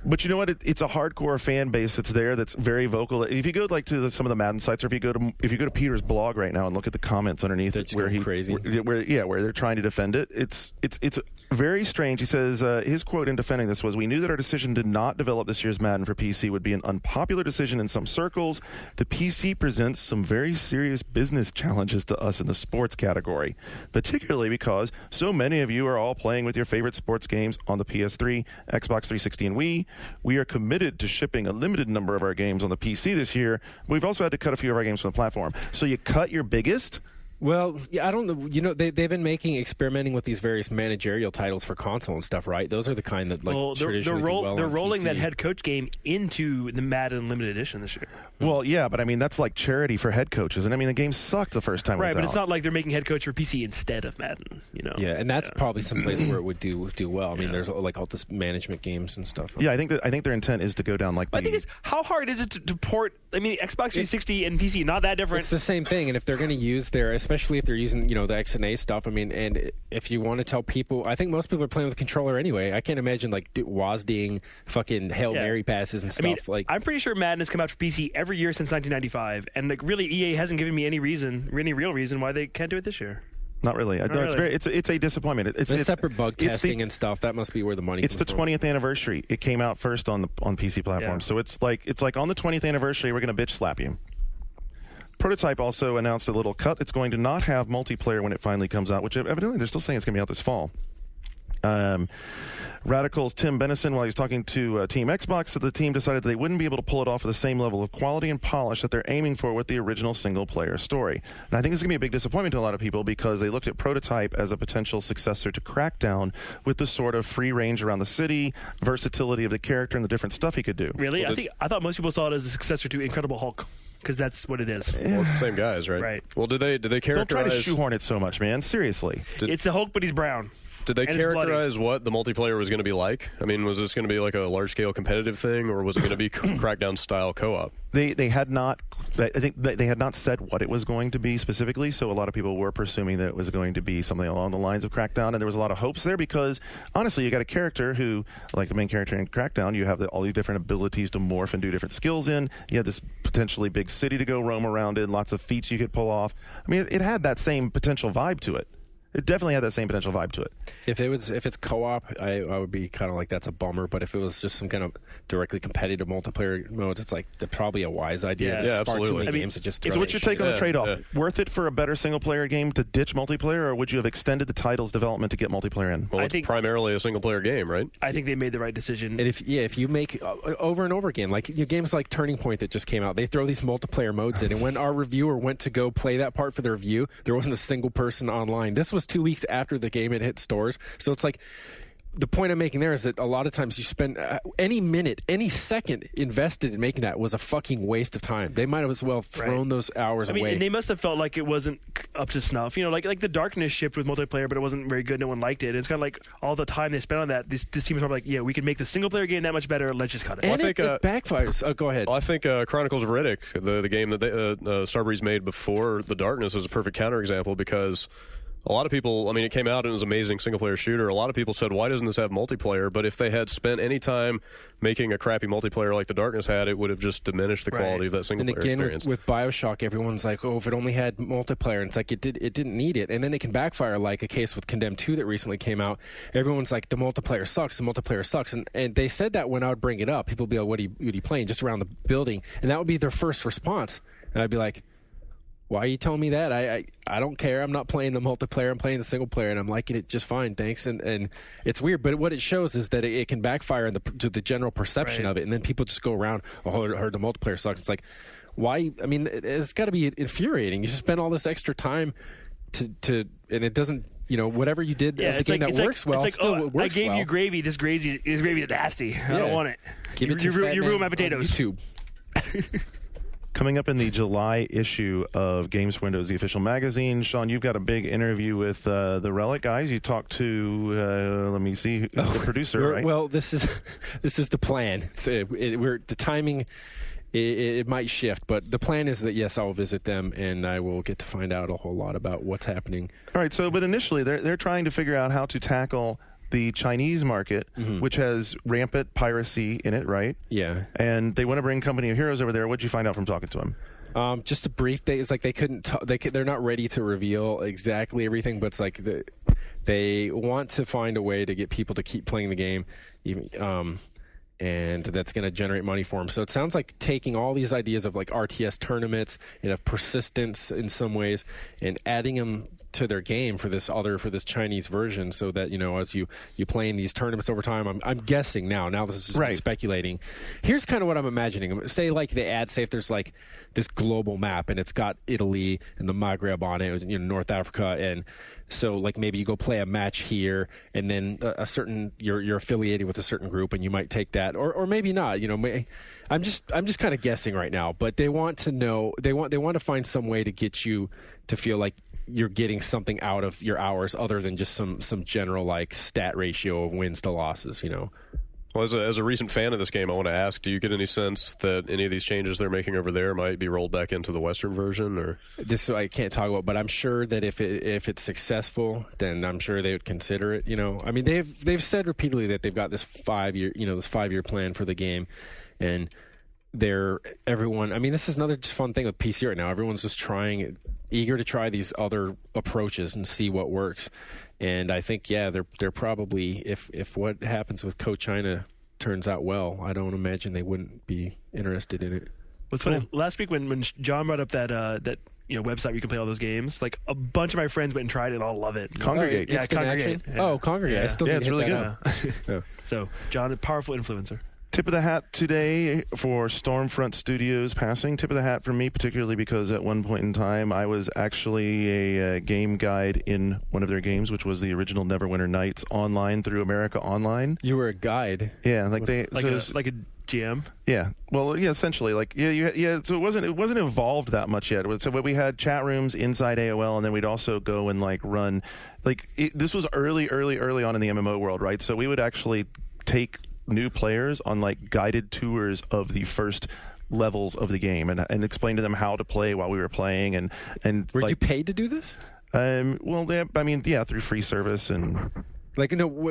But you know what? It's a hardcore fan base that's there. That's very vocal. If you go to some of the Madden sites, or if you go to Peter's blog right now and look at the comments underneath, They're it, just where going crazy. where they're trying to defend it. It's very strange. He says his quote in defending this was, "We knew that our decision to not develop this year's Madden for PC would be an unpopular decision in some circles. The PC presents some very serious business challenges to us in the sports category, particularly because so many of you are all playing with your favorite sports games on the PS3, Xbox 360, and Wii. We are committed to shipping a limited number of our games on the PC this year. We've also had to cut a few of our games from the platform. So you cut your biggest." Well, yeah, I don't know. You know, they've been experimenting with these various managerial titles for console and stuff, right? Those are the kind that traditionally do well they're on rolling PC. that head coach game into the Madden Limited Edition this year. Well, yeah, but I mean that's like charity for head coaches, and I mean the game sucked the first time it Right, was but out. it's not like they're making head coach for PC instead of Madden. Yeah, and that's probably some place where it would do well. I mean, there's like all this management games and stuff. Yeah, I think their intent is to go down like. I think it's how hard is it to port? I mean, Xbox 360 and PC not that different. It's the same thing, and if they're going to use especially if they're using the X and A stuff. I mean, and if you want to tell people, I think most people are playing with a controller anyway. I can't imagine like WASDing fucking Hail Mary passes and stuff. I mean, I'm pretty sure Madden has come out for PC every year since 1995, and like really, EA hasn't given me any real reason why they can't do it this year. Not really. No, really. It's a disappointment. It's separate bug testing and stuff. That must be where the money. It's the comes from. 20th anniversary. It came out first on PC platforms, so it's like on the 20th anniversary we're going to bitch slap you. Prototype also announced a little cut. It's going to not have multiplayer when it finally comes out, which evidently they're still saying it's going to be out this fall. Radical's Tim Benison, while he was talking to Team Xbox, said the team decided they wouldn't be able to pull it off with the same level of quality and polish that they're aiming for with the original single-player story. And I think this is going to be a big disappointment to a lot of people because they looked at Prototype as a potential successor to Crackdown with the sort of free range around the city, versatility of the character, and the different stuff he could do. Really, I thought most people saw it as a successor to Incredible Hulk because that's what it is. Well, it's the same guys, right? Right. Well, did they characterize? Don't try to shoehorn it so much, man. Seriously. It's the Hulk, but he's brown. Did they And it's bloody. characterize what the multiplayer was going to be like? I mean, was this going to be like a large-scale competitive thing, or was it going to be Crackdown-style co-op? They had not. I think they had not said what it was going to be specifically, so a lot of people were presuming that it was going to be something along the lines of Crackdown, and there was a lot of hopes there because honestly, you got a character who, like the main character in Crackdown, you have all these different abilities to morph and do different skills in. You had this potentially big city to go roam around in, lots of feats you could pull off. I mean, it had that same potential vibe to it. It definitely had that same potential vibe to it. If it's co-op, I would be kind of like that's a bummer. But if it was just some kind of directly competitive multiplayer modes, it's like probably a wise idea. Yeah, Spark absolutely. too many games that just throw So what's that your take shit. on the trade-off? Yeah. Worth it for a better single-player game to ditch multiplayer, or would you have extended the title's development to get multiplayer in? Well, I it's think- primarily a single-player game, right? I think they made the right decision. And if you make over and over again, like games like Turning Point that just came out, they throw these multiplayer modes in. And when our reviewer went to go play that part for the review, there wasn't a single person online. This was 2 weeks after the game had hit stores. So it's like, the point I'm making there is that a lot of times you spend any minute, any second invested in making that was a fucking waste of time. They might have as well thrown those hours I mean, away. and they must have felt like it wasn't up to snuff. You know, like the Darkness shipped with multiplayer, but it wasn't very good. No one liked it. And it's kind of like all the time they spent on that. This team is probably like, yeah, we can make the single player game that much better. Let's just cut it. and I think, it backfires. Oh, go ahead. Well, I think Chronicles of Riddick, the game that Starbreeze made before The Darkness, is a perfect counterexample because A lot of people, I mean, it came out and it was an amazing single-player shooter. A lot of people said, why doesn't this have multiplayer? But if they had spent any time making a crappy multiplayer like The Darkness had, it would have just diminished the quality of that single-player experience. And again, with BioShock, everyone's like, oh, if it only had multiplayer. And it's like, it didn't need it. And then it can backfire, like a case with Condemned 2 that recently came out. Everyone's like, the multiplayer sucks. And they said that when I would bring it up. People would be like, what are you playing? Just around the building. And that would be their first response. And I'd be like, why are you telling me that? I don't care. I'm not playing the multiplayer. I'm playing the single player, and I'm liking it just fine. Thanks. And it's weird, but what it shows is that it can backfire to the general perception of it, and then people just go around, oh, I heard the multiplayer sucks. It's like, why? I mean, it's got to be infuriating. You just spend all this extra time to and it doesn't. Whatever you did as a game that works well, still works well. I gave you gravy. This gravy is nasty. I don't want it. Give it to you ruin my potatoes. YouTube. Coming up in the July issue of Games Windows, the official magazine, Sean, you've got a big interview with the Relic guys. You talked to, let me see, the producer, right? Well, this is the plan. So the timing. It might shift, but the plan is that, yes, I'll visit them, and I will get to find out a whole lot about what's happening. All right, so, but initially, they're trying to figure out how to tackle the Chinese market, which has rampant piracy in it, right? Yeah. And they want to bring Company of Heroes over there. What did you find out from talking to them? Just a brief. It's like they couldn't. They're not ready to reveal exactly everything, but it's like they want to find a way to get people to keep playing the game, even. And that's going to generate money for them. So it sounds like taking all these ideas of like RTS tournaments and of persistence in some ways, and adding them to their game for this Chinese version, so that as you play in these tournaments over time. I'm guessing now this is just speculating. Here's kind of what I'm imagining. Say if there's like this global map and it's got Italy and the Maghreb on it, North Africa, and so like maybe you go play a match here, and then a certain you're affiliated with a certain group, and you might take that, or maybe not. I'm just kind of guessing right now, but they want to know. They want to find some way to get you to feel like you're getting something out of your hours other than just some general like stat ratio of wins to losses. Well, as a recent fan of this game, I want to ask, do you get any sense that any of these changes they're making over there might be rolled back into the Western version? Or this I can't talk about, but I'm sure that if it's successful, then I'm sure they would consider it. I mean, they've said repeatedly that they've got this 5-year plan for the game, and everyone. I mean, this is another just fun thing with PC right now. Everyone's just eager to try these other approaches and see what works. And I think, they're probably, if what happens with CoChina turns out well, I don't imagine they wouldn't be interested in it. What's funny, last week when John brought up that website where you can play all those games, like a bunch of my friends went and tried it and all love it. Congregate. Congregate. Yeah. Oh, Congregate. Yeah. I still it's really good. Yeah. So, John, a powerful influencer. Tip of the hat today for Stormfront Studios passing. Tip of the hat for me, particularly because at one point in time I was actually a game guide in one of their games, which was the original Neverwinter Nights online through America Online. You were a guide. Yeah, like a GM. Yeah, well, yeah, essentially, like yeah. So it wasn't evolved that much yet. So we had chat rooms inside AOL, and then we'd also go and like run, this was early on in the MMO world, right? So we would actually take new players on like guided tours of the first levels of the game and explain to them how to play while we were playing and were you paid to do this? Through free service and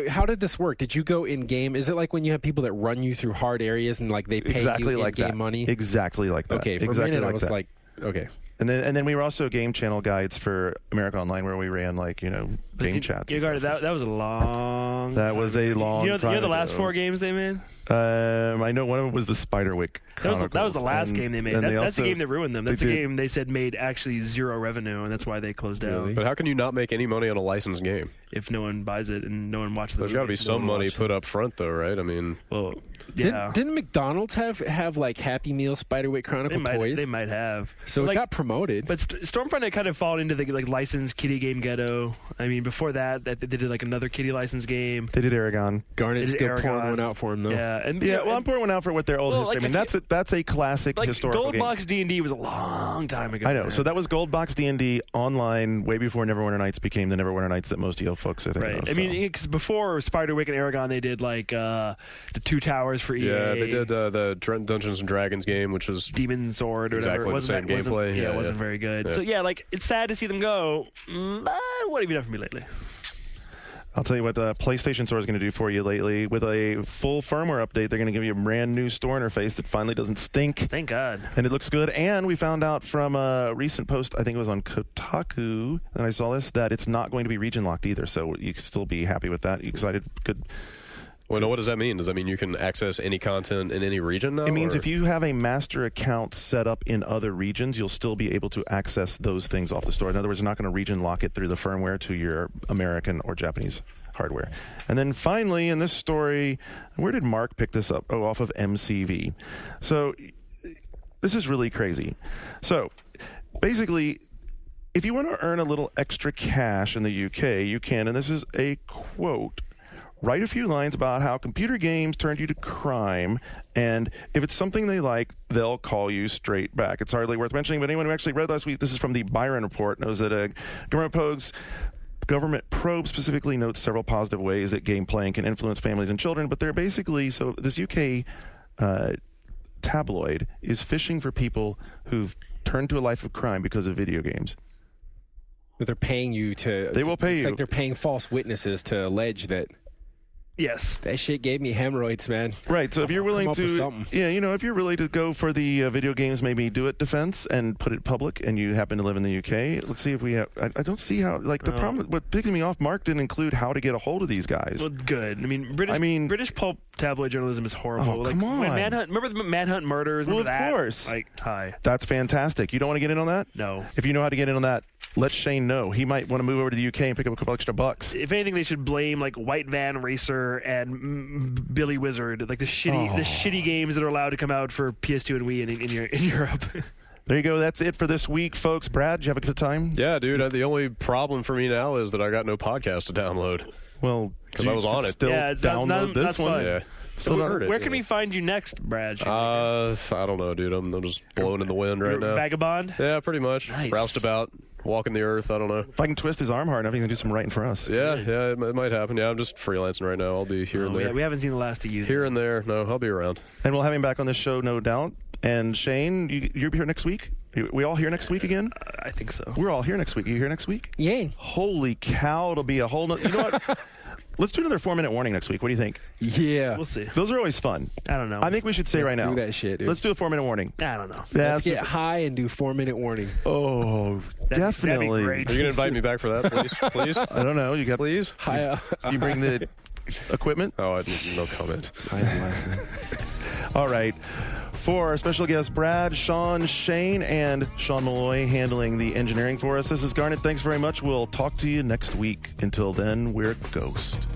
how did this work? Did you go in game? Is it like when you have people that run you through hard areas and like they pay exactly you like in game that money? Exactly like that. Okay, for exactly a minute like I was that. like, okay. And then we were also game channel guides for America Online, where we ran game chats. That was a long. That was a long time. You know the last 4 games they made? I know one of them was the Spiderwick Chronicles. That was the last game they made. That's the game that ruined them. That's the game they said made actually 0 revenue, and that's why they closed down. But how can you not make any money on a licensed game if no one buys it and no one watches the There's got to be some money put up front, though, right? I mean, well, yeah. Didn't McDonald's have like Happy Meal Spiderwick Chronicle toys? They might have. So it got promoted. But Stormfront had kind of fallen into the licensed kiddie game ghetto. I mean, before that they did like another kiddie licensed game. They did Aragon. Garnet's still pouring one out for him, though. Yeah, I'm pouring one out for what their old history. I mean, that's a classic historical game. Goldbox D&D was a long time ago. I know. So that was Goldbox D&D online way before Neverwinter Nights became the Neverwinter Nights that most of you folks I think right. of. I mean, because before Spiderwick and Aragon, they did like the 2 Towers for EA. Yeah, they did the Dungeons and Dragons game, which was Demon Sword or exactly whatever. the same gameplay. It wasn't very good. Yeah. So yeah, like it's sad to see them go. But What have you done for me lately? I'll tell you what PlayStation Store is going to do for you lately. With a full firmware update, they're going to give you a brand new store interface that finally doesn't stink. Thank God. And it looks good. And we found out from a recent post, I think it was on Kotaku, and I saw this, that it's not going to be region locked either. So you can still be happy with that. You excited? Good. Well, what does that mean? Does that mean you can access any content in any region now? It means or? if you have a master account set up in other regions, you'll still be able to access those things off the store. In other words, you're not going to region lock it through the firmware to your American or Japanese hardware. And then finally, in this story, where did Mark pick this up? Oh, off of MCV. So this is really crazy. So basically, if you want to earn a little extra cash in the UK, you can, and this is a quote, write a few lines about how computer games turned you to crime, and if it's something they like, they'll call you straight back. It's hardly worth mentioning, but anyone who actually read last week, this is from the Byron Report, knows that Government Probe specifically notes several positive ways that game playing can influence families and children, but they're basically, so this UK tabloid is fishing for people who've turned to a life of crime because of video games. But they're paying you to... They will pay it's you. like they're paying false witnesses to allege that Yes. that shit gave me hemorrhoids, man. Right, so if you're willing Come up with to, something. if you're willing to go for the video games, maybe do it defense and put it public, and you happen to live in the UK, let's see if we have, I don't see how, like the problem, what picking me off, Mark didn't include how to get a hold of these guys. Well, good. I mean, British pulp tabloid journalism is horrible. Oh, like, come on. When remember the Manhunt murders? Well, Remember of that? course. Like, hi. That's fantastic. You don't want to get in on that? No. If you know how to get in on that, let Shane know. He might want to move over to the UK and pick up a couple extra bucks. If anything, they should blame like White Van Racer and Billy Wizard, like the shitty games that are allowed to come out for PS2 and Wii in Europe. There you go. That's it for this week, folks. Brad, did you have a good time? Yeah, dude. The only problem for me now is that I got no podcast to download. Well, 'Cause I was on it. Still Yeah, it's download not this fun. one. Yeah. Still not heard it. Where can we find you next, Brad? I don't know, dude. I'm just blowing in the wind right now. Vagabond? Yeah, pretty much. Nice. Roustabout, walking the earth. I don't know. If I can twist his arm hard enough, he can do some writing for us. Yeah, it might happen. Yeah, I'm just freelancing right now. I'll be here and there. Yeah, we haven't seen the last of you. Here and there. No, I'll be around. And we'll have him back on this show, no doubt. And Shane, you'll be here next week? We all here next week again? I think so. We're all here next week. Are you here next week? Yeah. Holy cow, it'll be a whole nother... You know what? Let's do another 4-minute warning next week. What do you think? Yeah. We'll see. Those are always fun. I don't know. I think we should say right now. do that shit, dude. Let's do a 4-minute warning. I don't know. Yeah, Let's get high and do 4-minute warning. Oh, That'd be definitely. great. Are you going to invite me back for that, please? Please? I don't know. You got Please? High, You bring the equipment? Oh, no comment. All right. For our special guests, Brad, Sean, Shane, and Sean Malloy handling the engineering for us. This is Garnet. Thanks very much. We'll talk to you next week. Until then, we're Ghost.